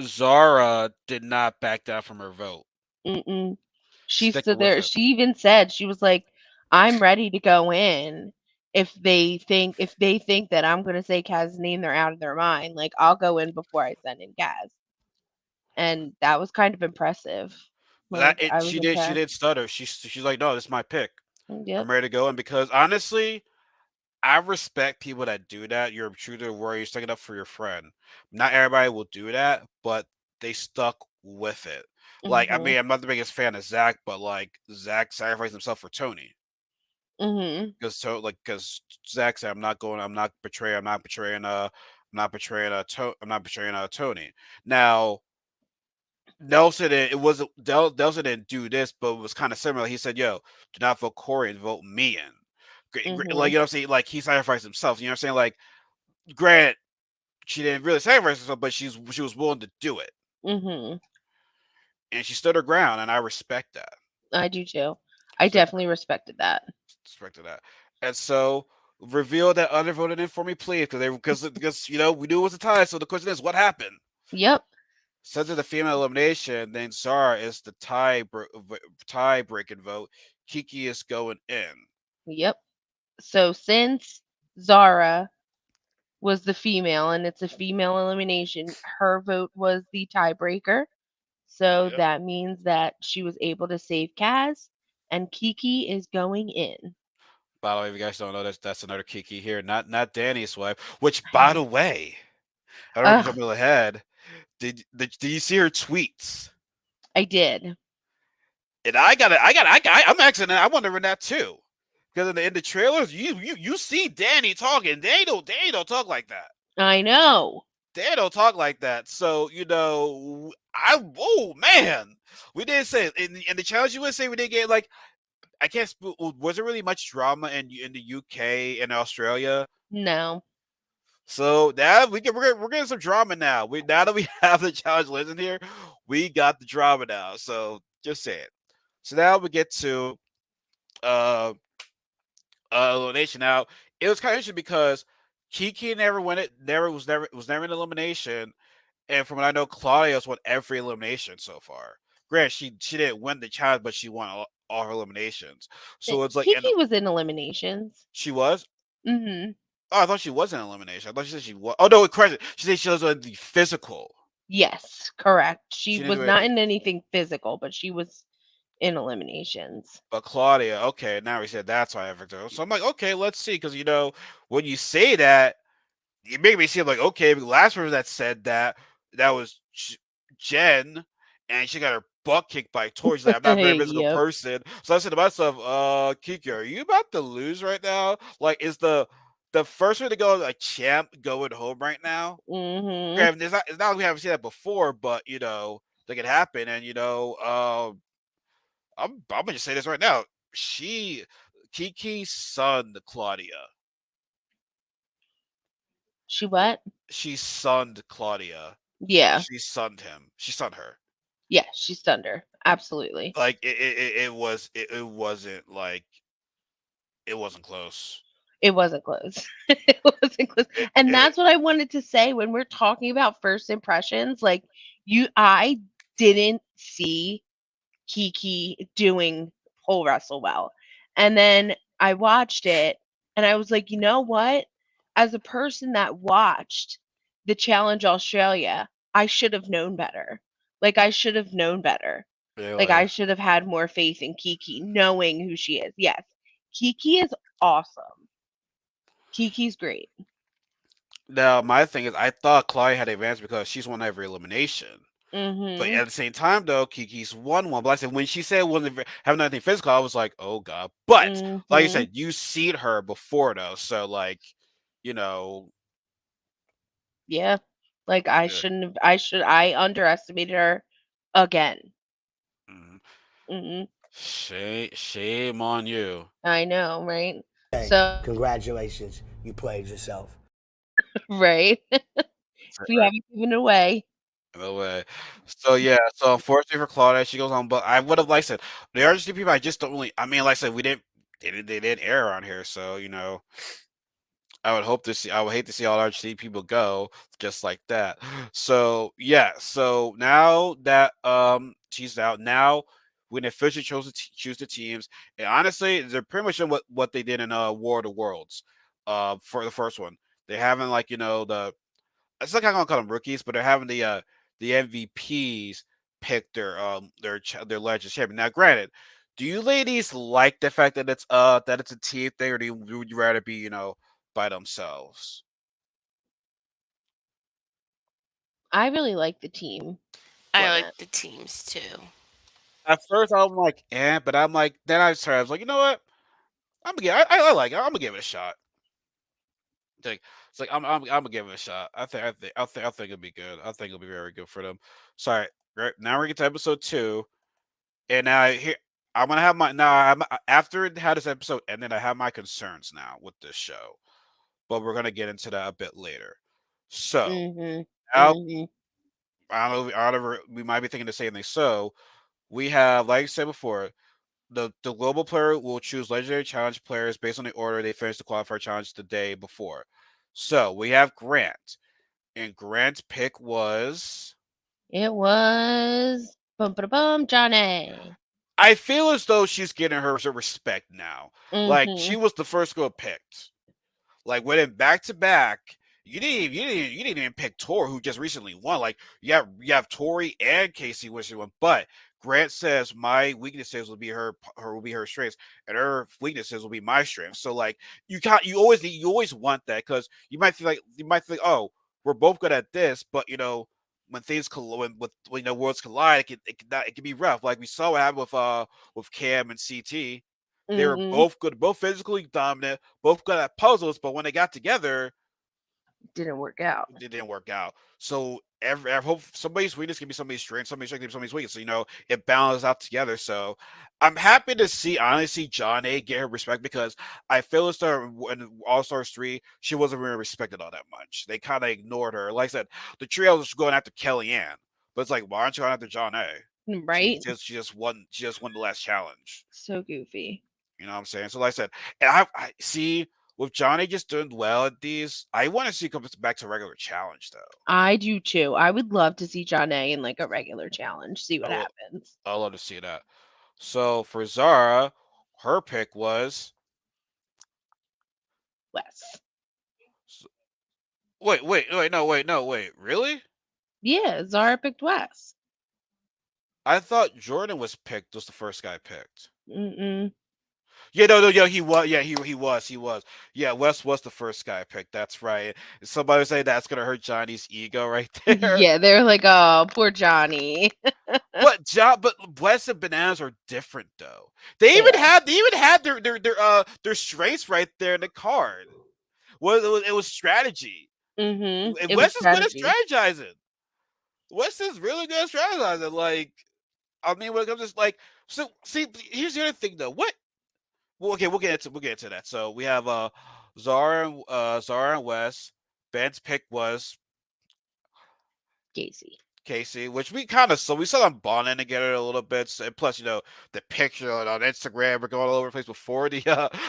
Zara did not back down from her vote. Mm-mm. She Stick stood with there. it. She even said, she was like, "I'm ready to go in if they think that I'm gonna say Kaz's name, they're out of their mind. Like, I'll go in before I send in Kaz." And that was kind of impressive. That Like, it. I was She impressed. did stutter. She's like, no, this is my pick. Yep. I'm ready to go. And because honestly, I respect people that do that. You're true to where you're sticking up for your friend. Not everybody will do that, but they stuck with it. Like, I Mhm. mean, I'm not the biggest fan of Zach, but like Zach sacrificed himself for Tony. Mhm. Because Zach said, I'm not betraying Tony. Now Nelson didn't, it wasn't Nelson didn't do this, but it was kind of similar. He said, "Yo, do not vote Corey and vote me in." Like, Mhm. you know what I'm saying? Like, he sacrificed himself. You know what I'm saying? Like, granted, she didn't really sacrifice herself, but she was willing to do it, Mhm. and she stood her ground, and I respect that. I do too. I So definitely respected that. respected that. And so reveal that other voted in for me, please, because you know we knew it was a tie. So the question is, what happened? Yep. Since it's the female elimination, then Zara is the tie breaking vote. Kiki is going in. Yep. So since Zara was the female and it's a female elimination, her vote was the tiebreaker. So Yep. that means that she was able to save Kaz and Kiki is going in. By the way, if you guys don't know, that's another Kiki here, not Danny's wife. Which, by the way, I don't know if you Ugh, jumping ahead. Did you see her tweets? I did. And I'm asking, I'm wondering that too, because in the trailers, you see Danny talking. Danny don't talk like that. I know. Danny don't talk like that. So you know, oh man, we didn't say in the challenge. You would say we didn't get like I can't. Was there really much drama in the UK and Australia? No. So now we're getting some drama now. We now that we have the challenge list in here, we got the drama now. So just say it. So now we get to uh elimination. Now it was kind of interesting because Kiki never won it. Was never an elimination. And from what I know, Claudia's won every elimination so far. Granted, she didn't win the challenge, but she won all her eliminations. So it's like, and Kiki was in eliminations. she was. Mhm. Oh, I thought she was in elimination. I thought she said she was. Oh no, correct. She said she was in the physical. Yes, correct. She She didn't was do not anything. in anything physical, but she was in eliminations. But Claudia, okay, now we said that's why I Victor. So I'm like, okay, let's see, because you know when you say that, you make me seem like okay. The last person that said that was Jen, and she got her butt kicked by Tori. She's like, I'm not a very physical Yep. person. So I said to myself, Kiki, are you about to lose right now? Like, is the first one to go like champ going home right now? Mhm. Granted, it's not like we haven't seen that before, but you know, that could happen. And you know, I'm gonna just say this right now. She Kiki sunned Claudia. She what? She sunned Claudia. Yeah. She sunned him. She sunned her. Yeah, she stunned her. Absolutely. Like it wasn't like it wasn't close. It wasn't close. It wasn't close. And It that's what I wanted to say when we're talking about first impressions. Like, I didn't see Kiki doing pole wrestle well. And then I watched it and I was like, you know what? As a person that watched the Challenge Australia, I should have known better. Like, I should have known better. Like, really. I should have had more faith in Kiki, knowing who she is. Yes, Kiki is awesome. Kiki's great. Now my thing is, I thought Claudia had advanced because she's won every elimination. But Mhm. at the same time, though, Kiki's won one. But like I said, when she said wasn't having nothing physical, I was like, oh god. But like you Mhm. said, you seen her before though, so like, you know, Yeah. Like, I yeah. shouldn't have I underestimated her again. Mhm. Mhm. Shame on you. I know, right? Hey, So, congratulations. You played yourself. right? That's We right. haven't given away. No way. So yeah, so unfortunately for Claudia, she goes on. But I would have liked it. The Argentine people, I just don't really. I mean, like I said, we didn't. They didn't air around here, so you know. I would hope to see. I would hate to see all our C people go just like that. So yeah. So now that she's out, now we can officially choose the teams, and honestly, they're pretty much doing what they did in War of the Worlds, for the first one. They haven't like the it's like I'm gonna call them rookies, but they're having the MVPs pick their legends champion. Now, granted, do you ladies like the fact that it's a team thing, or would you rather be by themselves? I really like the team I like format. the teams too. At first, I'm like, but I'm like, then I was like, you know what? I'm gonna give, I like it. I'm gonna give it a shot. Like, it's like I'm gonna give it a shot. I think it'll be good. I think it'll be very good for them. Sorry, right now we get to episode 2. And now here I'm gonna have my now. After it had this episode, and then I have my concerns now with this show, but we're gonna get into that a bit later. So Mhm. now Mhm. I don't know, we might be thinking the same thing. So we have, like I said before, the global player will choose legendary challenge players based on the order they finished the qualifier challenge the day before. So we have Grant, and Grant's pick was. It was bum ba bum Johnny. I feel as though she's getting her some respect now. Like she Mhm. was the first girl picked. Like winning back to back. You didn't even pick Tor, who just recently won. Like you have Tori and Kasey, which won. But Grant says my weaknesses will be her strengths, and her weaknesses will be my strengths. So like you always want that, because you might think, oh, we're both good at this, but when things when worlds collide, it can be rough. Like we saw what happened with Cam and CT. They were Mhm. both good, both physically dominant, both good at puzzles, but when they got together, Didn't work out. it didn't work out. So I hope somebody's weakness can be somebody's strength, somebody's strength can be somebody's weakness. So it balances out together. So I'm happy to see, honestly, John A get her respect, because I feel as though in All Stars 3, she wasn't really respected all that much. They kind of ignored her. Like I said, the trio was going after Kellyanne, but it's like, why aren't you going after John A? She Right? just she just won she just won the last challenge. So goofy. You know what I'm saying? So like I said, and I see with Johnny just doing well at these, I want to see him come back to regular challenge though. I do too. I would love to see John A in like a regular challenge. See I what will happens. I love to see that. So for Zara, her pick was Wes. wait, really? Yeah, Zara picked Wes. I thought Jordan was the first guy picked. Mm-mm. Yeah, no, yeah, he was. Yeah, Wes was the first guy picked. That's right. Somebody say that's gonna hurt Johnny's ego right there. Yeah, they're like, oh, poor Johnny. But Wes and Bananas are different though. They even Yeah. had they even had their strengths right there in the card. It was strategy. And It was Wes is good at strategy. strategizing. Wes is really good at strategizing. Like, I mean, when it comes to like, so see, here's the other thing though. What? Well, okay, we'll get into that. So we have Zara and Wes. Ben's pick was Casey. Kasey, which we saw them bonding together a little bit. And plus, the picture on Instagram were going all over the place before the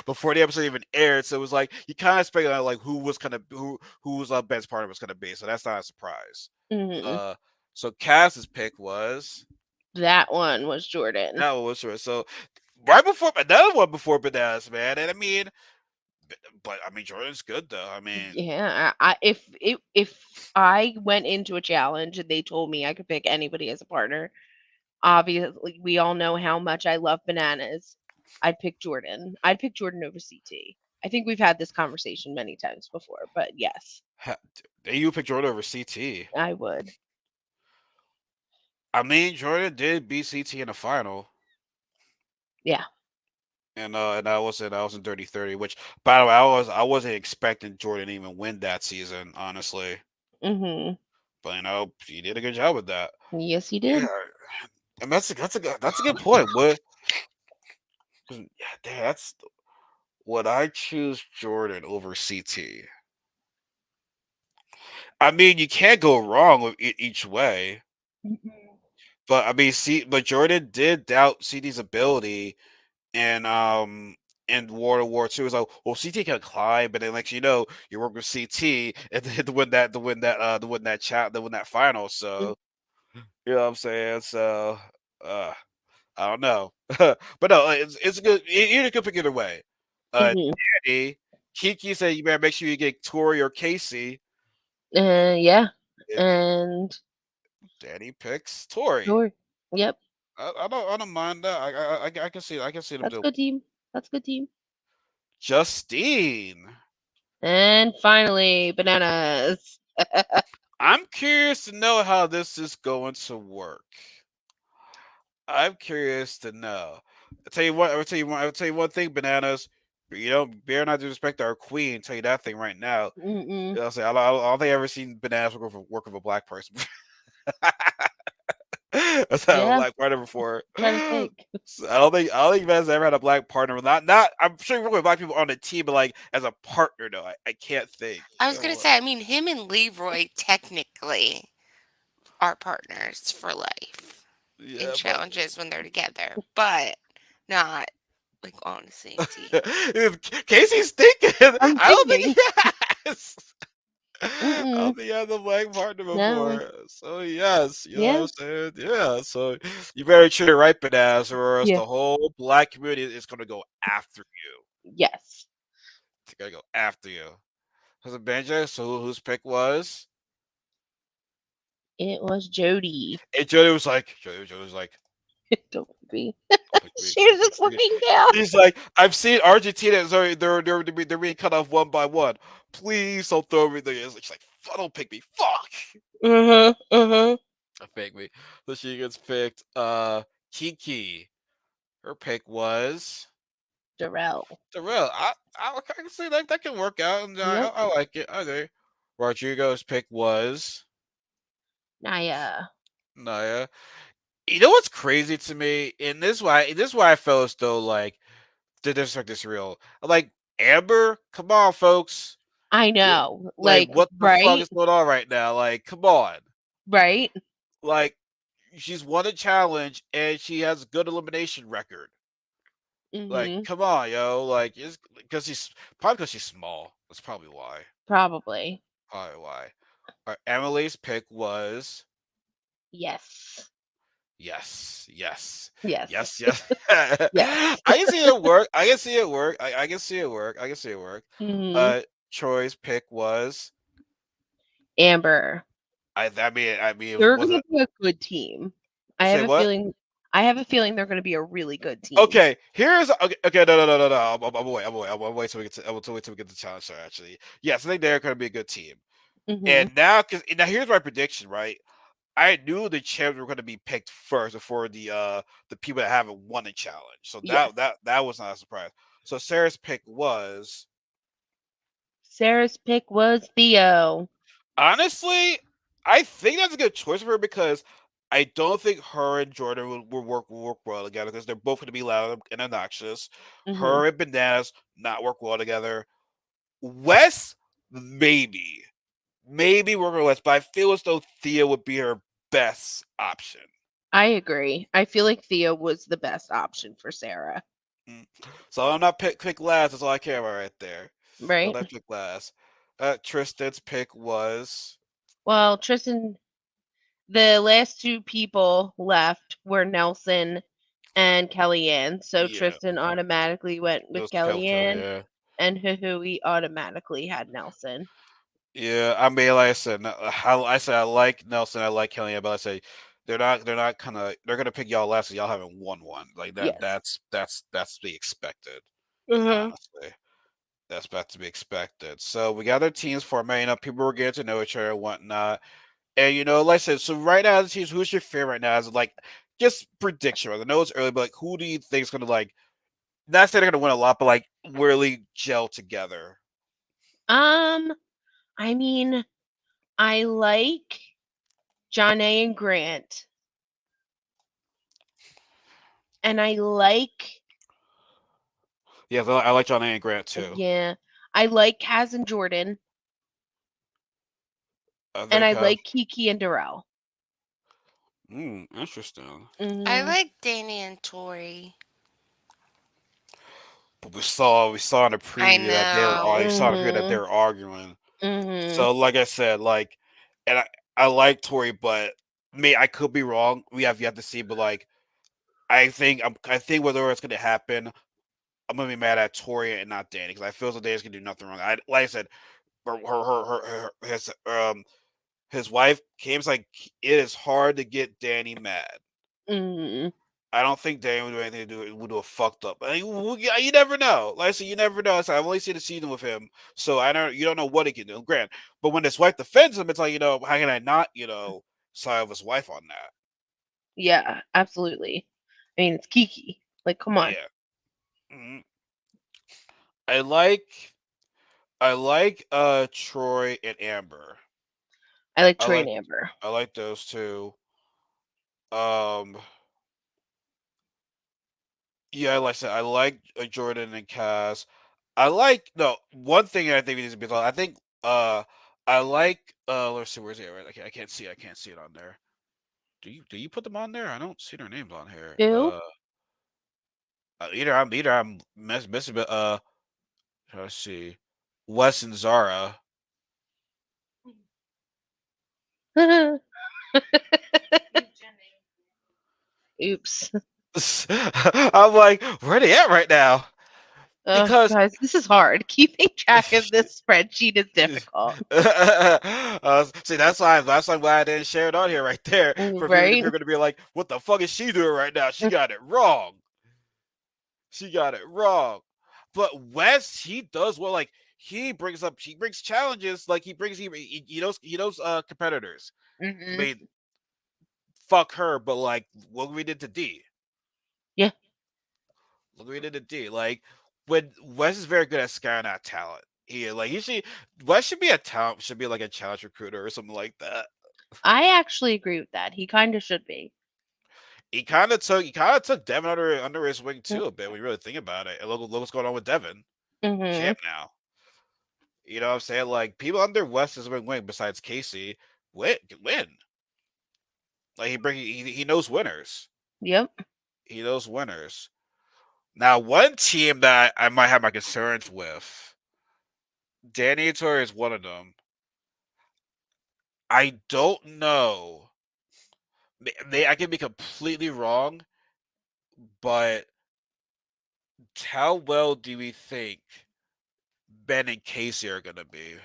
before the episode even aired. So it was like you kind of speculated like who was Ben's partner was gonna be. So that's not a surprise. hmm Uh, so Cass's pick was That one was Jordan. that was her. So right before another one before Bananas, man. And but I mean Jordan's good though. I mean, Yeah, if I went into a challenge and they told me I could pick anybody as a partner, obviously we all know how much I love bananas. I'd pick Jordan. I'd pick Jordan over CT. I think we've had this conversation many times before, but yes, ha- you picked Jordan over CT. I would. I mean Jordan did beat CT in the final. Yeah. And I was in 30-30, which by the way I wasn't expecting Jordan to even win that season, honestly. Mhm. But he did a good job with that. Yes, he Yeah, did. and that's a good point. What? 'Cause, yeah, damn, that's would I choose Jordan over CT? I mean, you can't go wrong with each way. Mhm. But I mean, but Jordan did doubt CT's ability, and in War II. It's like, well, CT can climb, but then like you work with CT and then to win that final. Mm, So you know what I'm saying. So uh, I don't know, but no, it's good. Either could pick either way. Uh, mhm. Danny, Kiki said you better make sure you get Tori or Kasey. Yeah. And And Danny picks Tori. sure. Yep. I don't mind that. I can see them That's do. good team. That's good team. Justine. And finally, bananas. I'm curious to know how this is going to work. I'm curious to know. I'll tell you one thing, bananas. You don't better not disrespect our queen. Tell you that thing right now. Mm-mm. You know, I don't think I've ever seen bananas work with a black person. That's not a Yeah. black partner before. Trying to think. So I don't think Van's ever had a black partner. I'm sure you work with black people on the team, but like as a partner though, I can't think. I was gonna say, I mean, him and Leroy technically are partners for life in Yeah, but challenges when they're together, but not like on the same team. Casey's thinking. I'm I don't think thinking. he has. I Mm-mm. don't think he had a black partner No. before. So yes, you know what Yeah. I'm saying? Yeah. So you better treat it right, bananas, or else Yeah. the whole black community is gonna go after you. Yes. They're gonna go after you. Was it Benja? So whose pick was? It was Jody. And Jody was like, Don't be. don't pick me, She don't was pick just me. looking down. He's like, I've seen Argentina. Sorry, they're being cut off one by one. Please don't throw me there. She's like, don't pick me. Fuck. Mhm. Mhm. Pick me. So she gets picked. Kiki. Her pick was Darrell. Darrell. I can see that can work out, and Yep. I like it. Okay. Rodrigo's pick was Naya. Naya. You know what's crazy to me? And this is why I felt as though like the disrespect is real. Like Amber, come on, folks. I Yeah, know. like Like, what the fuck right? is going on right now? Like, come on. Right? Like she's won a challenge and she has a good elimination record. Like, Mhm. come on, yo. Like, it's because she's small. That's probably why. Probably. Probably why. Emily's pick was Yes. yes, yes, Yes. yes, yes. Yes. I can see it work. I can see it work. I can see it work. I can see it work. Mhm. Troy's pick was Amber. I mean, They're was gonna it be a good team. I say have a what? feeling. I have a feeling they're gonna be a really good team. Okay, here's okay. No. I'm wait till we get the challenge. Sorry, actually, yes, I think they're going to be a good team. Mhm. And now, because now here's my prediction, right? I knew the champs were going to be picked first before the people that haven't won a challenge. So Yes. that was not a surprise. So Sarah's pick was Sarah's pick was Theo. honestly, I think that's a good choice for her because I don't think her and Jordan will work well together because they're both going to be loud and obnoxious. Mhm. Her and Bananas not work well together. Wes, maybe. Maybe work with Wes, but I feel as though Thea would be her best option. I agree. I feel like Theo was the best option for Sarah. Mm. So I'm not pick last. That's all I care about right there. I'm Right? not pick last. Tristan's pick was Well, Tristan, the last two people left were Nelson and Kellyanne. So yeah. Tristan automatically went It with was Kelly, Kellyanne, yeah. and Huhui automatically had Nelson. Yeah, I mean, like I said, I said I like Nelson, I like Kelly, but I say they're not kind of they're gonna pick y'all last. 'Cause y'all haven't won one like that. Yes. That's to be expected. Mhm. Honestly, that's about to be expected. So we got our teams formatting up. People were getting to know each other and whatnot. And like I said, so right now the teams, who's your favorite right now? Is it like just prediction? I know it's early, but like who do you think is gonna like? Not say they're gonna win a lot, but like really gel together. Um, I mean, I like John A. and Grant, and I like, Yeah, I like John A. and Grant too. yeah, I like Kaz and Jordan, I and think I like Kiki and Darrell. interesting. I Mhm. like Danny and Tori. but we saw in the I preview that they were all you know. saw in the preview that they Mhm. were arguing. Mhm. So like I said, like, and I like Tori, but me I could be wrong. We have yet to see, but like I think whether it's gonna happen, I'm gonna be mad at Tori and not Danny because I feel as though Danny's gonna do nothing wrong. I like I said, his wife Kim's like it is hard to get Danny mad. Mhm. I don't think Danny would do anything to do would do a fucked up. I mean, you never know. Like I said, you never know. So I've only seen a season with him, so I don't. You don't know what he can do. Grant, but when his wife defends him, it's like how can I not side with his wife on that? Yeah, absolutely. I mean, it's Kiki. Like, come on. Yeah. Mhm. I like Troy and Amber. I like I Troy like and Amber. I like those two. Um, yeah, like I said, I like Jordan and Kaz. I like no one thing I think we need to be like. I think I like let's see where's it right. I can't see it on there. Do you put them on there? I don't see their names on here. Who? Either I'm missing, but let's see, Wes and Zara. Oops. I'm like, where they at right now? Oh, Because guys, this is hard. Keeping track of this spreadsheet is difficult. see, that's why I'm glad I didn't share it on here right there. For people, if Right? you're gonna be like, what the fuck is she doing right now? She got it wrong. She got it wrong. But Wes, he does well. Like he brings challenges. Like he knows competitors. I Mhm. mean, fuck her, but like what we did to D. Yeah. Look what we did to D. Like when Wes is very good at scouting out talent. He should Wes should be a talent should be like a challenge recruiter or something like that. I actually agree with that. He kind of should be. He kind of took Devin under his wing Mm. too a bit when you really think about it. And look what's going on with Devin. Mhm. Champ now. You know what I'm saying? Like people under West's wing besides Kasey win. Like he knows winners. Yep. He knows winners. Now one team that I might have my concerns with, Danny and Tori is one of them. I don't know. I can be completely wrong, but how well do we think Ben and Casey are gonna be?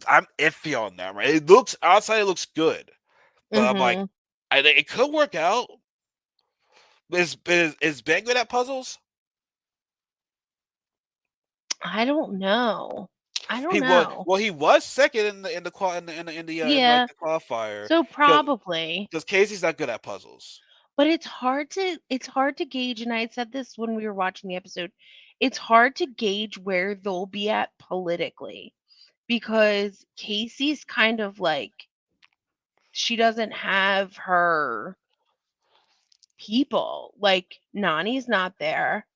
I'm iffy on that, right? It looks outside, it looks good, but I'm like, Mhm. I think it could work out. Is Ben good at puzzles? I don't know. I don't He was know. well. He was second in like Yeah. the qualifier So because probably. Casey's not good at puzzles. But it's hard to gauge, and I had said this when we were watching the episode. It's hard to gauge where they'll be at politically because Casey's kind of like she doesn't have her people. Like Nani's not there.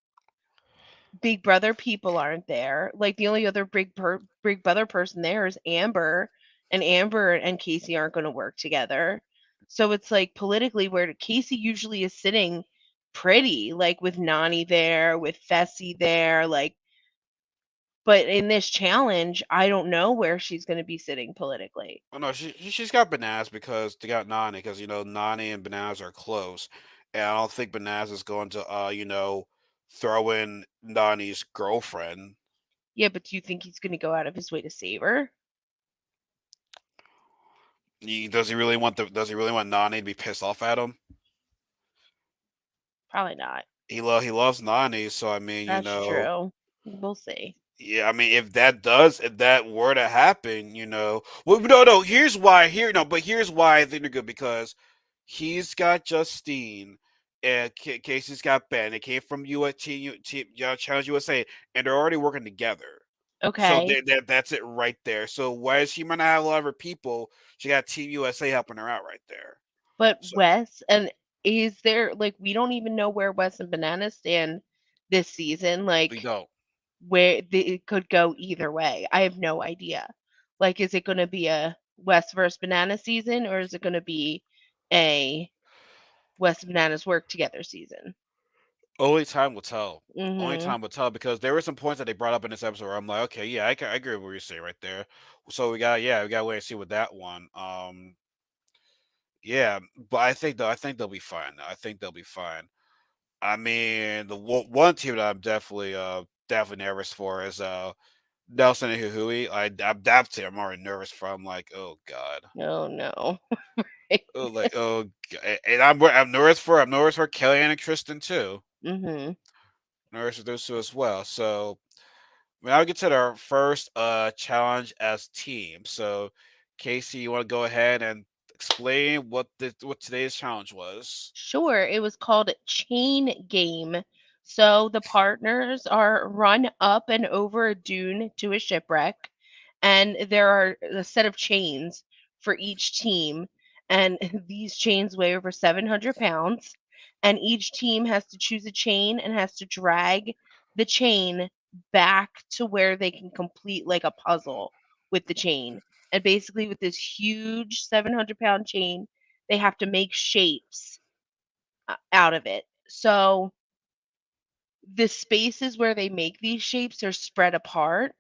Big Brother people aren't there. Like the only other Big Brother person there is Amber, and Amber and Casey aren't going to work together. So it's like politically where Casey usually is sitting pretty, like with Nani there, with Fessy there, like. But in this challenge, I don't know where she's going to be sitting politically. Oh no, she's got Bananas because they got Nani because Nani and Bananas are close, and I don't think Bananas is going to throw in Nani's girlfriend. Yeah, but do you think he's going to go out of his way to save her? Does he really want Nani to be pissed off at him? Probably not. He loves Nani, so I mean, That's true. We'll see. yeah, I mean, if that were to happen, well, no, here's why. But here's why I think they're good because he's got Justine and Casey's got Ben. It came from Challenge USA, and they're already working together. So Okay. that's it right there. So why she might not have a lot of her people, she got Team USA helping her out right there. But So Wes, and is there like we don't even know where Wes and Banana stand this season? we Like don't. it could go either way. I have no idea. Like, is it going to be a Wes versus Banana season, or is it going to be a Wes and Bananas work together season? Only time will tell. Only Mhm. time will tell because there were some points that they brought up in this episode where I'm like, okay, yeah, I agree with what you're saying right there. So we got to wait and see with that one. Yeah, but I think they'll be fine. I think they'll be fine. I mean, the one team that I'm definitely nervous for is Nelson and Hui. I'm that team I'm already nervous for. I'm like, oh god, Oh no. oh like and I'm nervous for Kellyanne and Tristan too. Mhm. Nervous for those two as well. So now we get to our first challenge as team. So Casey, you want to go ahead and explain what today's challenge was? Sure, it was called Chain Game. So the partners are run up and over a dune to a shipwreck, and there are a set of chains for each team, and these chains weigh over 700 pounds, and each team has to choose a chain and has to drag the chain back to where they can complete like a puzzle with the chain. And basically, with this huge 700-pound chain, they have to make shapes out of it. So the spaces where they make these shapes are spread apart,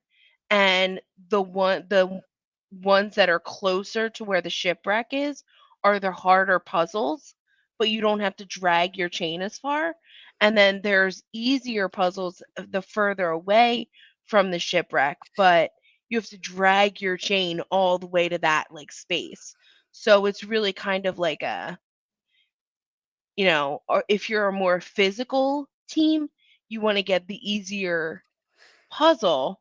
and the ones that are closer to where the shipwreck is are the harder puzzles, but you don't have to drag your chain as far. And then there's easier puzzles the further away from the shipwreck, but you have to drag your chain all the way to that like space. So it's really kind of like a, or if you're a more physical team, you want to get the easier puzzle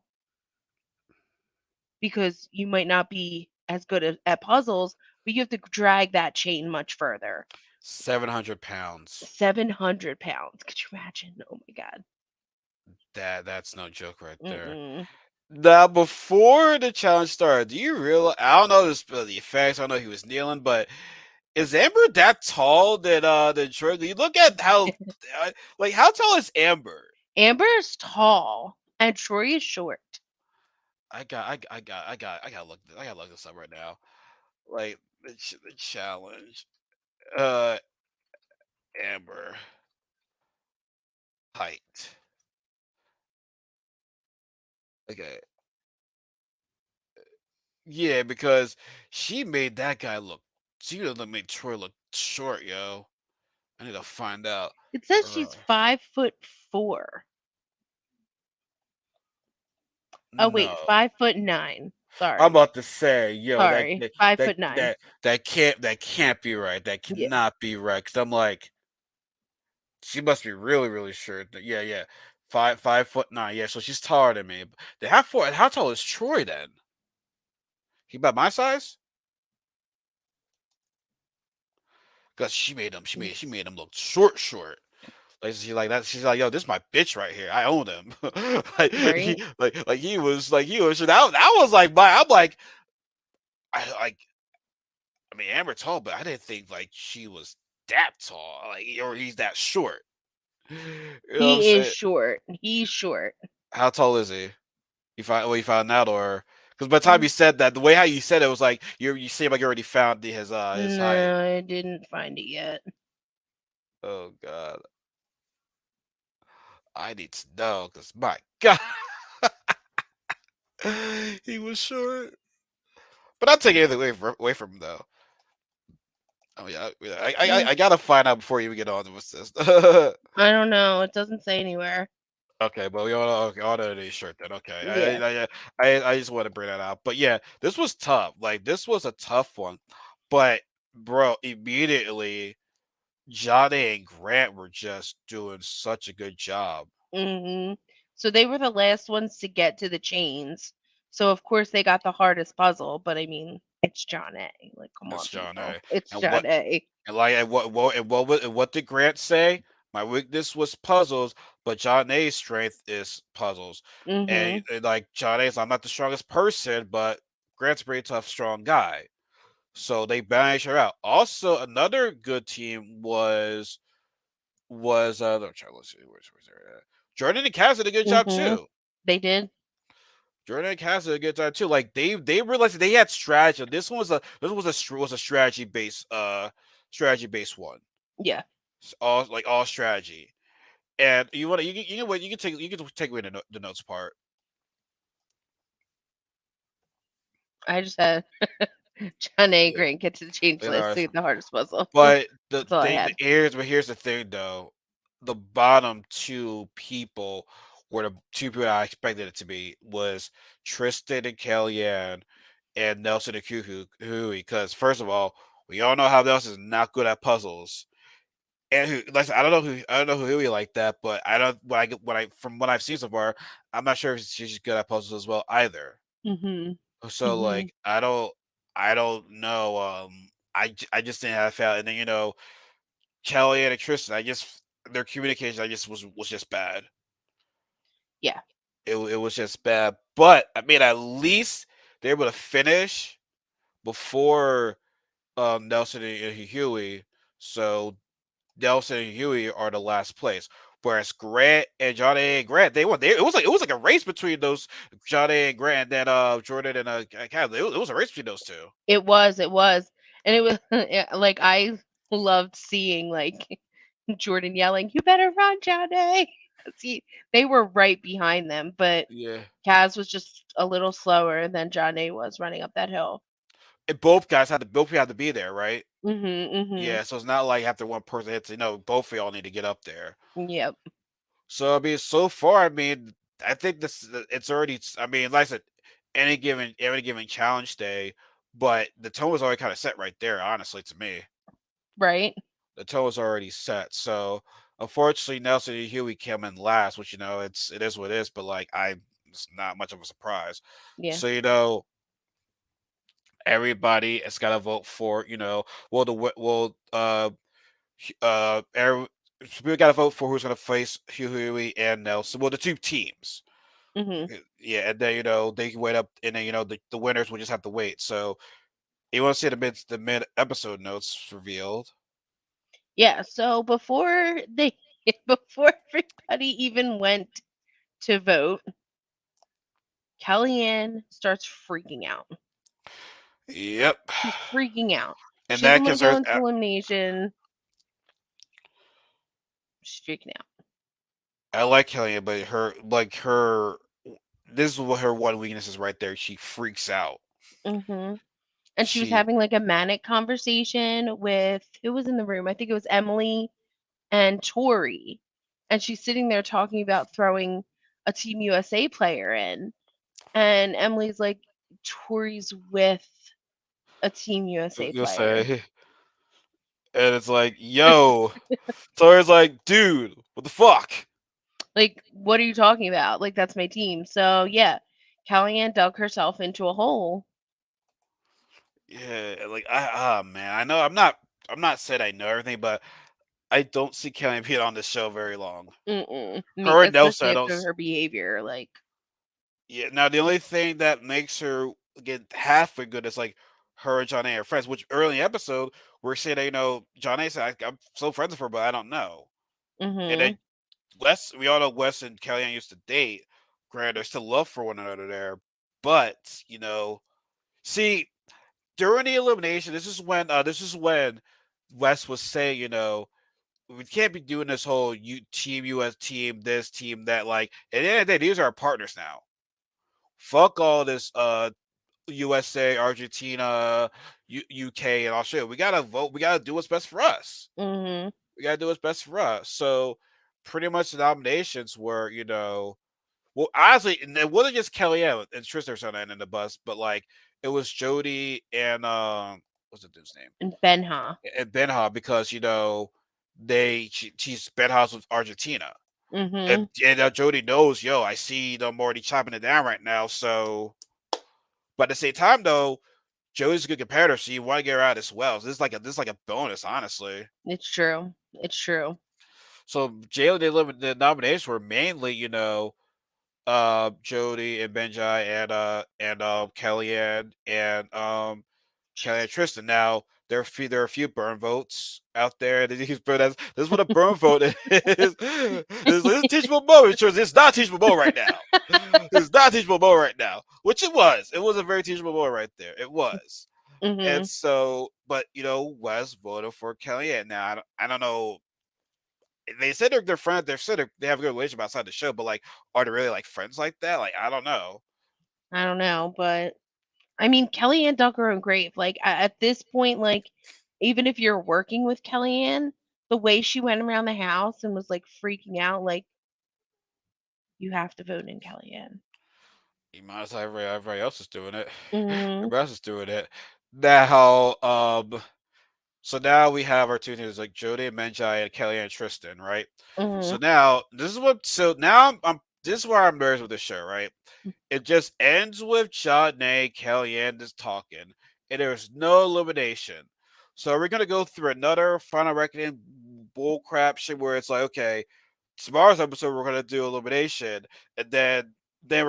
because you might not be as good at puzzles, but you have to drag that chain much further. 700 pounds. 700 pounds. Could you imagine? Oh my God. That's no joke right there. Mm-mm. Now, before the challenge started, do you realize? I don't know the effects. I don't know he was kneeling, but is Amber that tall than Troy? You look at how like how tall is Amber? Amber is tall and Troy is short. I gotta look this up right now. Like the challenge, uh, Amber height. Okay, yeah, because she made that guy look. She done made Troy look short, yo. I need to find out. It says she's Uh, 5'4". Oh wait, no, 5'9". I'm Sorry. about to say, yo, Sorry. 5'9". that can't be right. That Yeah. cannot be right. Cause I'm like, she must be really short. Yeah, yeah, 5'9". Yeah, so she's taller than me. They have four. How tall is Troy then? He about my size? Cause she made him look short. Like she's like that. She's like, yo, this is my bitch right here. I own him. Right? like he was. That was like my. I'm like, I like. I mean, Amber tall, but I didn't think like she was that tall. Like, or he's that short. You know what I'm He is saying? short. He's short. How tall is he? You found out, or because by the time Um, you said that, the way how you said it was like you seem like you already found his height. no, I didn't find it yet. Oh God, I need to know because my God, he was short. But I'll take anything away from him though. Oh yeah, Mm, I gotta find out before you even get on with this. I don't know. It doesn't say anywhere. Okay, but we all okay, all know his shirt then. Okay, Yeah. I just want to bring that out. But yeah, this was tough. Like this was a tough one. But bro, immediately Johnny and Grant were just doing such a good job. So they were the last ones to get to the chains. So of course they got the hardest puzzle, but I mean, it's John A. Like, come on, It's John people. A. It's And what John A. and what did Grant say? My weakness was puzzles, but John A's strength is puzzles. Mhm. And like John A's, I'm not the strongest person, but Grant's a pretty tough, strong guy. So they balanced her out. Also, another good team was let's see, where's there at? Jordan and Cass did a good job Mhm. too. They did. Jordan and Cass did a good job too. Like they realized that they had strategy. Was a strategy based one. Yeah. All strategy. And you want to you know what you can take away the notes part. I just had John A. Yeah, Grant get to the change later list on. to get the hardest puzzle. But That's all I had. here's the thing though, the bottom two people were the two people I expected it to be was Tristan and Kellyanne and Nelson and Huey. Because first of all, we all know how Nelson is not good at puzzles. And who, like, I don't know who Huey like that, but I don't what I from what I've seen so far, I'm not sure if she's good at puzzles as well either. Mhm. So Mhm. like I don't know. I just didn't have felt, and then Kelly and Tristan, I just their communication, I just was just bad. Yeah. It was just bad. But I mean, at least they're able to finish before Nelson and Huey. So Nelson and Huey are the last place. Whereas Grant and Johnny and Grant, they won. It was like a race between those Johnny and Grant, and then Jordan and Cal. It was a race between those two. It was, and it was yeah, like I loved seeing like Jordan yelling, "You better run, Johnny!" Because they were right behind them, but Yeah. Kaz was just a little slower than John A was running up that hill. And both guys had to both had to be there, right? Mhm. Mhm. Yeah, so it's not like after one person hits, both of y'all need to get up there. Yep. So I mean, so far, I mean, I think this it's already. I mean, like I said, any given challenge day, but the tone was already kind of set right there. Honestly, to me, Right. the tone was already set. So unfortunately, Nelson and Huey came in last, which it is what it is. But like it's not much of a surprise. Yeah. So everybody has got to vote for well we got to vote for who's going to face Huey and Nelson. Well, the two teams. Mhm. Yeah, and then they can wait up, and then the winners will just have to wait. So you want to see the mid episode notes revealed? Yeah. So before they before everybody even went to vote, Kellyanne starts freaking out. Yep, She's freaking out. and She doesn't that want to go concerns. into elimination. She's freaking out. I like Kelly, but her this is what her one weakness is right there. She freaks out. Mhm. And she was She having like a manic conversation with who was in the room? I think it was Emily and Tori. And she's sitting there talking about throwing a Team USA player in. And Emily's like, Tori's with a Team USA gonna player. say, and it's like, yo, Tori's like, dude, what the fuck? Like, what are you talking about? Like, that's my team. So, yeah, Kellyanne dug herself into a hole. Yeah, like man, I know I'm not saying I know everything, but I don't see Kelly being on this show very long. Mm-mm. Me, Her and Nelson, especially I don't. after her behavior. Like, Yeah, now the only thing that makes her get halfway good is like her and John A are friends. Which early in the episode we're saying that John A said I'm so friends with her, but I don't know. And mm-hmm. then we all know Wes and Kellyanne used to date. Granted, there's still love for one another there, but see during the elimination, this is when Wes was saying, we can't be doing this whole team US team this team that. Like at the end of the day, these are our partners now. Fuck all this USA, Argentina, UK, and Australia. We gotta vote. We gotta do what's best for us. Mm-hmm. We gotta do what's best for us. So pretty much the nominations were, well, honestly, and it wasn't just Kellyanne and Tristan on in the bus, but like it was Jody and what's the dude's name? And Benha. And Benha, because she's Benha's with Argentina. Mm-hmm. And Jody knows, yo, I see them already chopping it down right now. So, but at the same time, though, Jody's a good competitor, so you want to get her out as well. So this is like a bonus, honestly. It's true. It's true. So Jalen, the nominations were mainly, Jody and Benjai and Kellyanne and Kellyanne Tristan. Now there are a few burn votes out there. This is what a burn vote is. It's a teachable moment. It's not a teachable moment right now. It's not a teachable moment right now. Which it was. It was a very teachable moment right there. It was. Mm-hmm. And so, but Wes voted for Kellyanne. Now I don't know. they said they're friends. They said they have a good relationship outside the show, but like, are they really like friends like that? Like, I don't know. I don't know, but I mean, Kellyanne dug her own grave. Like at this point, like even if you're working with Kellyanne, the way she went around the house and was like freaking out, like you have to vote in Kellyanne. You might as well everybody else is doing it. Mhm. Everybody else is doing it. Now, so now we have our two teams like Jody and Menjai and Kelly and Tristan, right? So Mhm. now this is what. So now I'm this is where I'm nervous with this show, right? It just ends with Janae, Kellyanne just talking, and there's no elimination. So we're gonna go through another final reckoning bullcrap shit where it's like, okay, tomorrow's episode we're gonna do elimination, and then then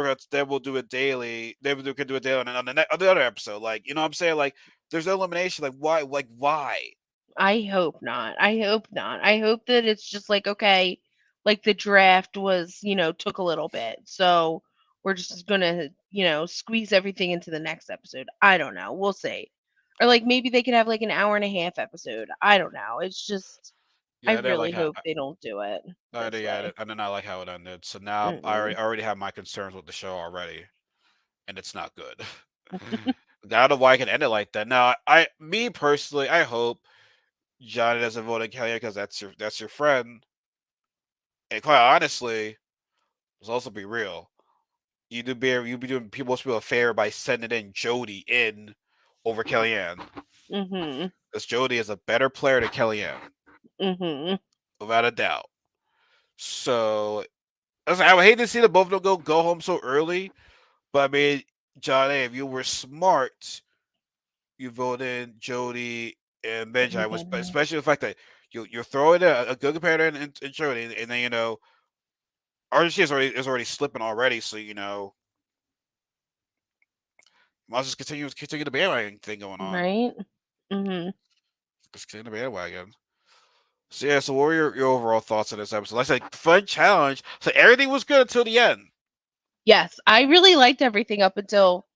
we'll do it daily. Then we can do it daily on the other episode. Like, you know what I'm saying? Like, there's no elimination. Like, why? Like, why? I hope not. I hope not. I hope that it's just like, okay, like the draft was, took a little bit. So we're just gonna, squeeze everything into the next episode. I don't know. We'll see. Or like maybe they could have like an hour and a half episode. I don't know. It's just I Yeah, I didn't like really how. hope they don't do it this Yeah, way. I did not like how it ended. So now Mm-mm. I already have my concerns with the show already, and it's not good. I don't know why I can end it like that. Now, me personally, I hope Johnny doesn't vote in Kelly because that's your friend. And quite honestly, let's also be real. You be doing people a favor by sending in Jody in over Kellyanne, Mhm. because Jody is a better player than Kellyanne, Mhm. without a doubt. So I would hate to see the both of them go home so early, but I mean, Johnny, if you were smart, you vote in Jody and Benji, Mhm. especially the fact that you're throwing a good competitor in Jody, and then RGC is already slipping already, so might as well just continue the bandwagon thing going on. Right? Mhm. Just continue the bandwagon. So yeah, so what were your overall thoughts on this episode? Like I said, fun challenge. So everything was good until the end. Yes, I really liked everything up until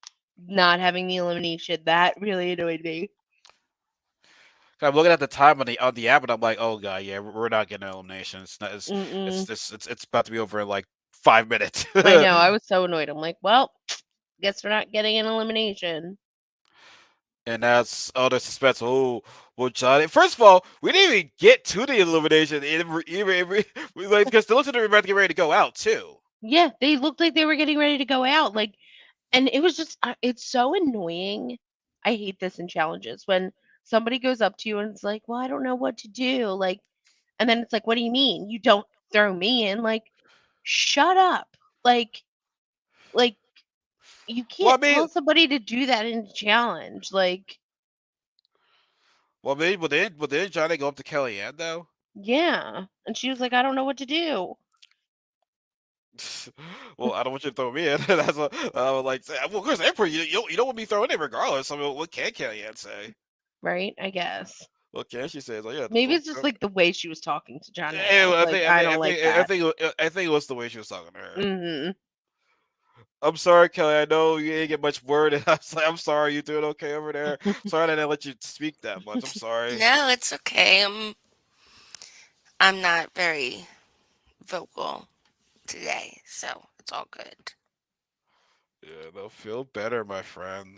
not having the elimination. That really annoyed me. I'm looking at the time on the app, and I'm like, oh god, yeah, we're not getting an elimination. It's not. Mm-mm. It's about to be over in like 5 minutes. I know. I was so annoyed. I'm like, well, guess we're not getting an elimination. And that's the suspense. Oh, well, Johnny. First of all, we didn't even get to the elimination. Even like because the looks like they were about to get ready to go out too. Yeah, they looked like they were getting ready to go out. Like, and it was just, it's so annoying. I hate this in challenges when somebody goes up to you and it's like, well, I don't know what to do. Like, and then it's like, what do you mean? You don't throw me in? Like, shut up. Like, you Well, I can't mean, tell somebody to do that in a challenge. Like, well, did Johnny go up to Kellyanne though? yeah. And she was like, I don't know what to do. Well, I don't want you to throw me in. That's what I would like say. Well, of course, Emperor, you don't want to be thrown in regardless. I mean, what can Kellyanne say? Right? I guess. What can she say? It's like, yeah, Maybe it's just like the way she was talking to John A. I was I like, think I I think don't I like think I that. think I think it was the way she was talking to her. Hmm. I'm sorry, Kelly. I know you didn't get much word. And I was like, I'm sorry. You doing okay over there? Sorry I didn't let you speak that much. I'm sorry. No, it's okay. I'm not very vocal today, so it's all good. Yeah, no, feel better, my friend.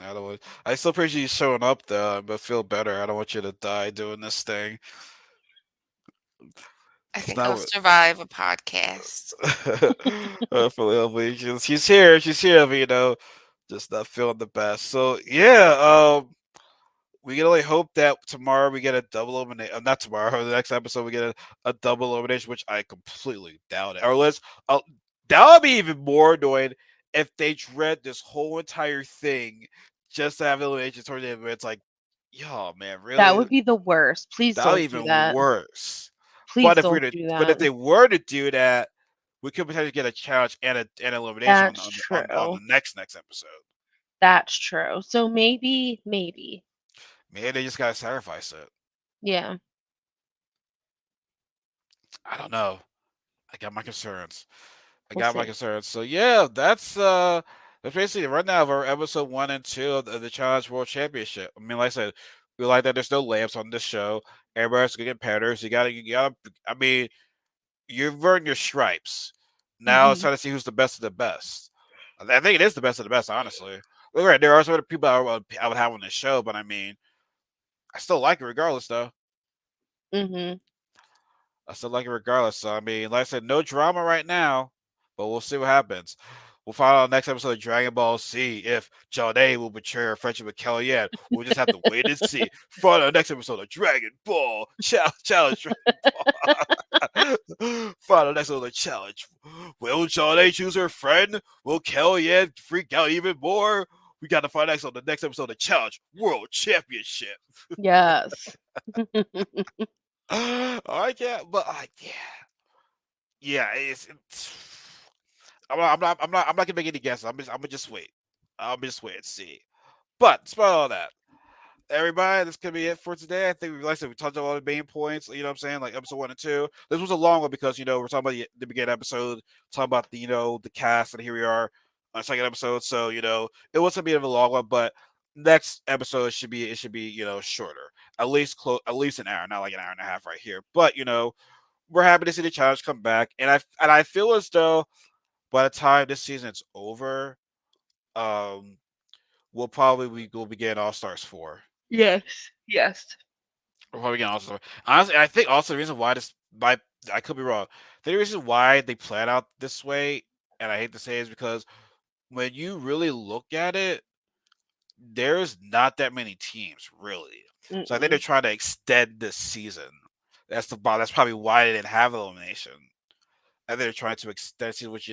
I still appreciate you showing up though, but feel better. I don't want you to die doing this thing. I It's think not I'll what. survive a podcast. Hopefully, she's here. She's here. But, just not feeling the best. So yeah, we can only hope that tomorrow we get a double elimination. Not tomorrow. The next episode we get a double elimination, which I completely doubt it. Or that would be even more annoying if they dread this whole entire thing just to have elimination towards the end. Where it's like, yo, man, That really? would be the worst. Please That would be don't do even that. worse. Please don't do But if that. they were to do that, we could potentially get a challenge and an elimination That's on the true. next episode. That's true. So maybe. Maybe they just gotta sacrifice it. Yeah, I don't know. I got my concerns. I we'll got my see. concerns. So yeah, that's basically the rundown of our episode 1 and 2 of the Challenge World Championship. I mean, like I said, we like that there's no layups on this show. Everybody's good competitors. You gotta. I mean, You've earned your stripes. Now it's Mhm. time to see who's the best of the best. I think it is the best of the best, honestly. Look, right, there are some other people I would have on this show, but I mean, I still like it regardless, though. Mhm. I still like it regardless. So, I mean, like I said, no drama right now, but we'll see what happens. We'll find out next episode of Dragon Ball Z if Janae will betray her friendship with Kelly yet. We'll just have to wait and see. Find out next episode of Dragon Ball Challenge Dragon Ball. Find out next episode of Challenge. Will Janae choose her friend? Will Kelly freak out even more? We got to find out on the next episode of Challenge World Championship. Yes. I can't, but yeah. Yeah, I'm not gonna make any guesses. I'm gonna just wait. I'm just wait and see. But despite all that, everybody, this could be it for today. I think like I said, we touched on all the main points. You know what I'm saying? Like episode 1 and 2. This was a long one because we're talking about the beginning episode, talking about the cast, and here we are on the second episode. So it was a bit of a long one, but next episode should be shorter, at least an hour, not like an hour and a half right here. But we're happy to see the challenge come back, and I feel as though by the time this season's over, um, we'll begin All Stars 4. Yes. Yes. We'll probably get All Stars. Honestly, I think also the reason why I could be wrong. The reason why they plan out this way, and I hate to say, is because when you really look at it, there's not that many teams really. So I think they're Mm-mm. trying to extend this season. That's probably why they didn't have elimination. And they're trying to extend it, which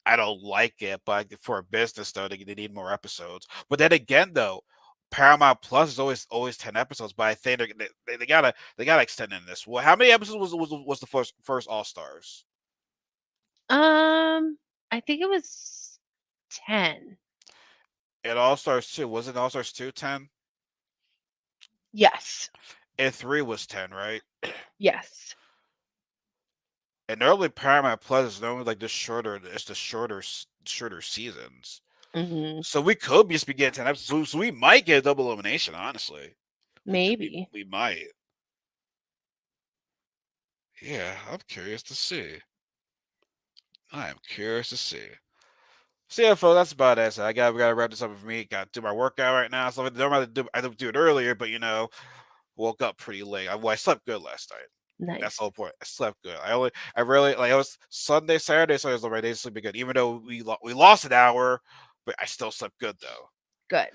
I don't like it, but for a business though, they need more episodes. But then again, though, Paramount Plus is always 10 episodes, but I think they gotta extend in this. Well, how many episodes was the first All Stars? Um, I think it was 10. And All Stars 2 wasn't All Stars 2 10? Yes. And 3 was 10, right? Yes. And normally Paramount Plus is normally like this shorter. It's the shorter seasons. Mhm. So we could just be getting 10 episodes. So we might get a double elimination. Honestly, Maybe. we might. Yeah, I'm curious to see. I am curious to see. So yeah, folks, that's about it. So we gotta wrap this up for me. Got to do my workout right now. So I don't do it earlier, but woke up pretty late. I slept good last night. That's the Nice. whole point. I slept good. I really like. It was Sunday, Saturday, so I was my day sleeping good. Even though we lost an hour, but I still slept good though. Good.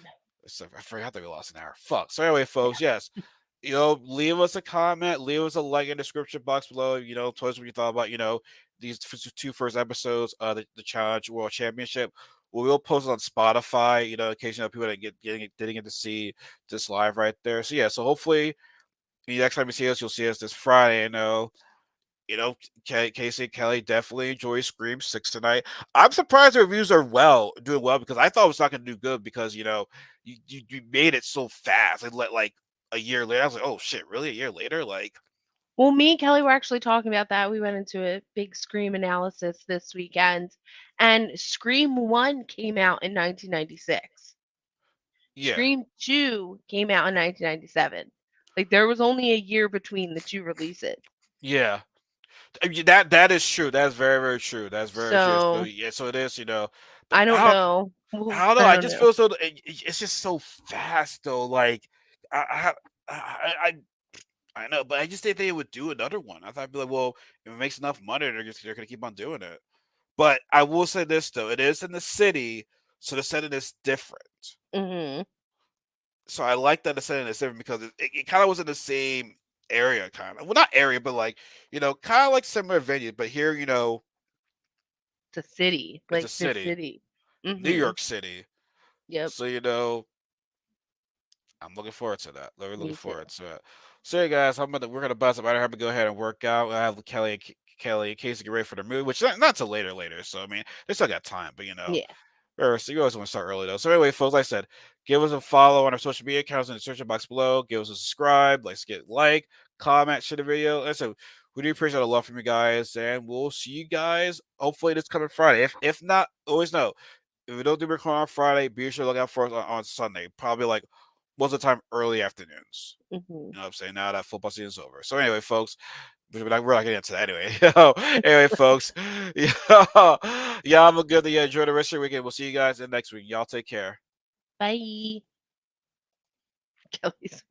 So I forgot that we lost an hour. Fuck. So anyway, Yeah. folks, yes. Leave us a comment, leave us a like in the description box below. Tell us what you thought about, these two first episodes of the Challenge World Championship. We'll post it on Spotify, in case people that didn't get to see this live right there. So yeah, so hopefully the next time you see us, you'll see us this Friday. Kasey and Kelly definitely enjoy Scream 6 tonight. I'm surprised the reviews are doing well because I thought it was not going to do good because you made it so fast. Like a year later, I was like, oh shit, really? A year later? Like, Well, me and Kelly were actually talking about that. We went into a big Scream analysis this weekend, and Scream 1 came out in 1996. yeah, Scream 2 came out in 1997. Like, there was only a year between the two releases. yeah. I mean, that is true. That's very very true. That's very true. So So, yeah, so it is. But I don't know. I don't know. I I don't just know. feel so. It's just so fast though. Like I know, but I just didn't think they would do another one. I thought I'd be like, well, if it makes enough money, they're gonna keep on doing it. But I will say this though, it is in the city, so the setting is different. Mhm. So I like that the setting is different because it kind of was in the same area, kind of. Well, not area, but like kind of like similar venue. But here, It's a city, it's a like the city, city. New Mhm. York City. Yep. So I'm looking forward to that. Really looking Me too. forward to it. So, yeah, guys, we're gonna buzz up. I have to go ahead and work out. I have Kelly and Casey get ready for the movie, which not till later. So, I mean, they still got time, but Yeah. so you always want to start early though. So anyway, folks, like I said, give us a follow on our social media accounts in the description box below. Give us a subscribe. Let's get comment, share the video. Like I said, we do appreciate a lot from you guys, and we'll see you guys hopefully this coming Friday. If not, always know if we don't do record on Friday, be sure to look out for us on Sunday. Probably like most of the time early afternoons. Mhm. You know what I'm saying? Now that football season's over. So anyway, folks, we're not getting into that anyway. Anyway, folks, yeah, y'all have a good day. Enjoy the rest of your weekend. We'll see you guys in next week. Y'all take care. Bye. Kelly's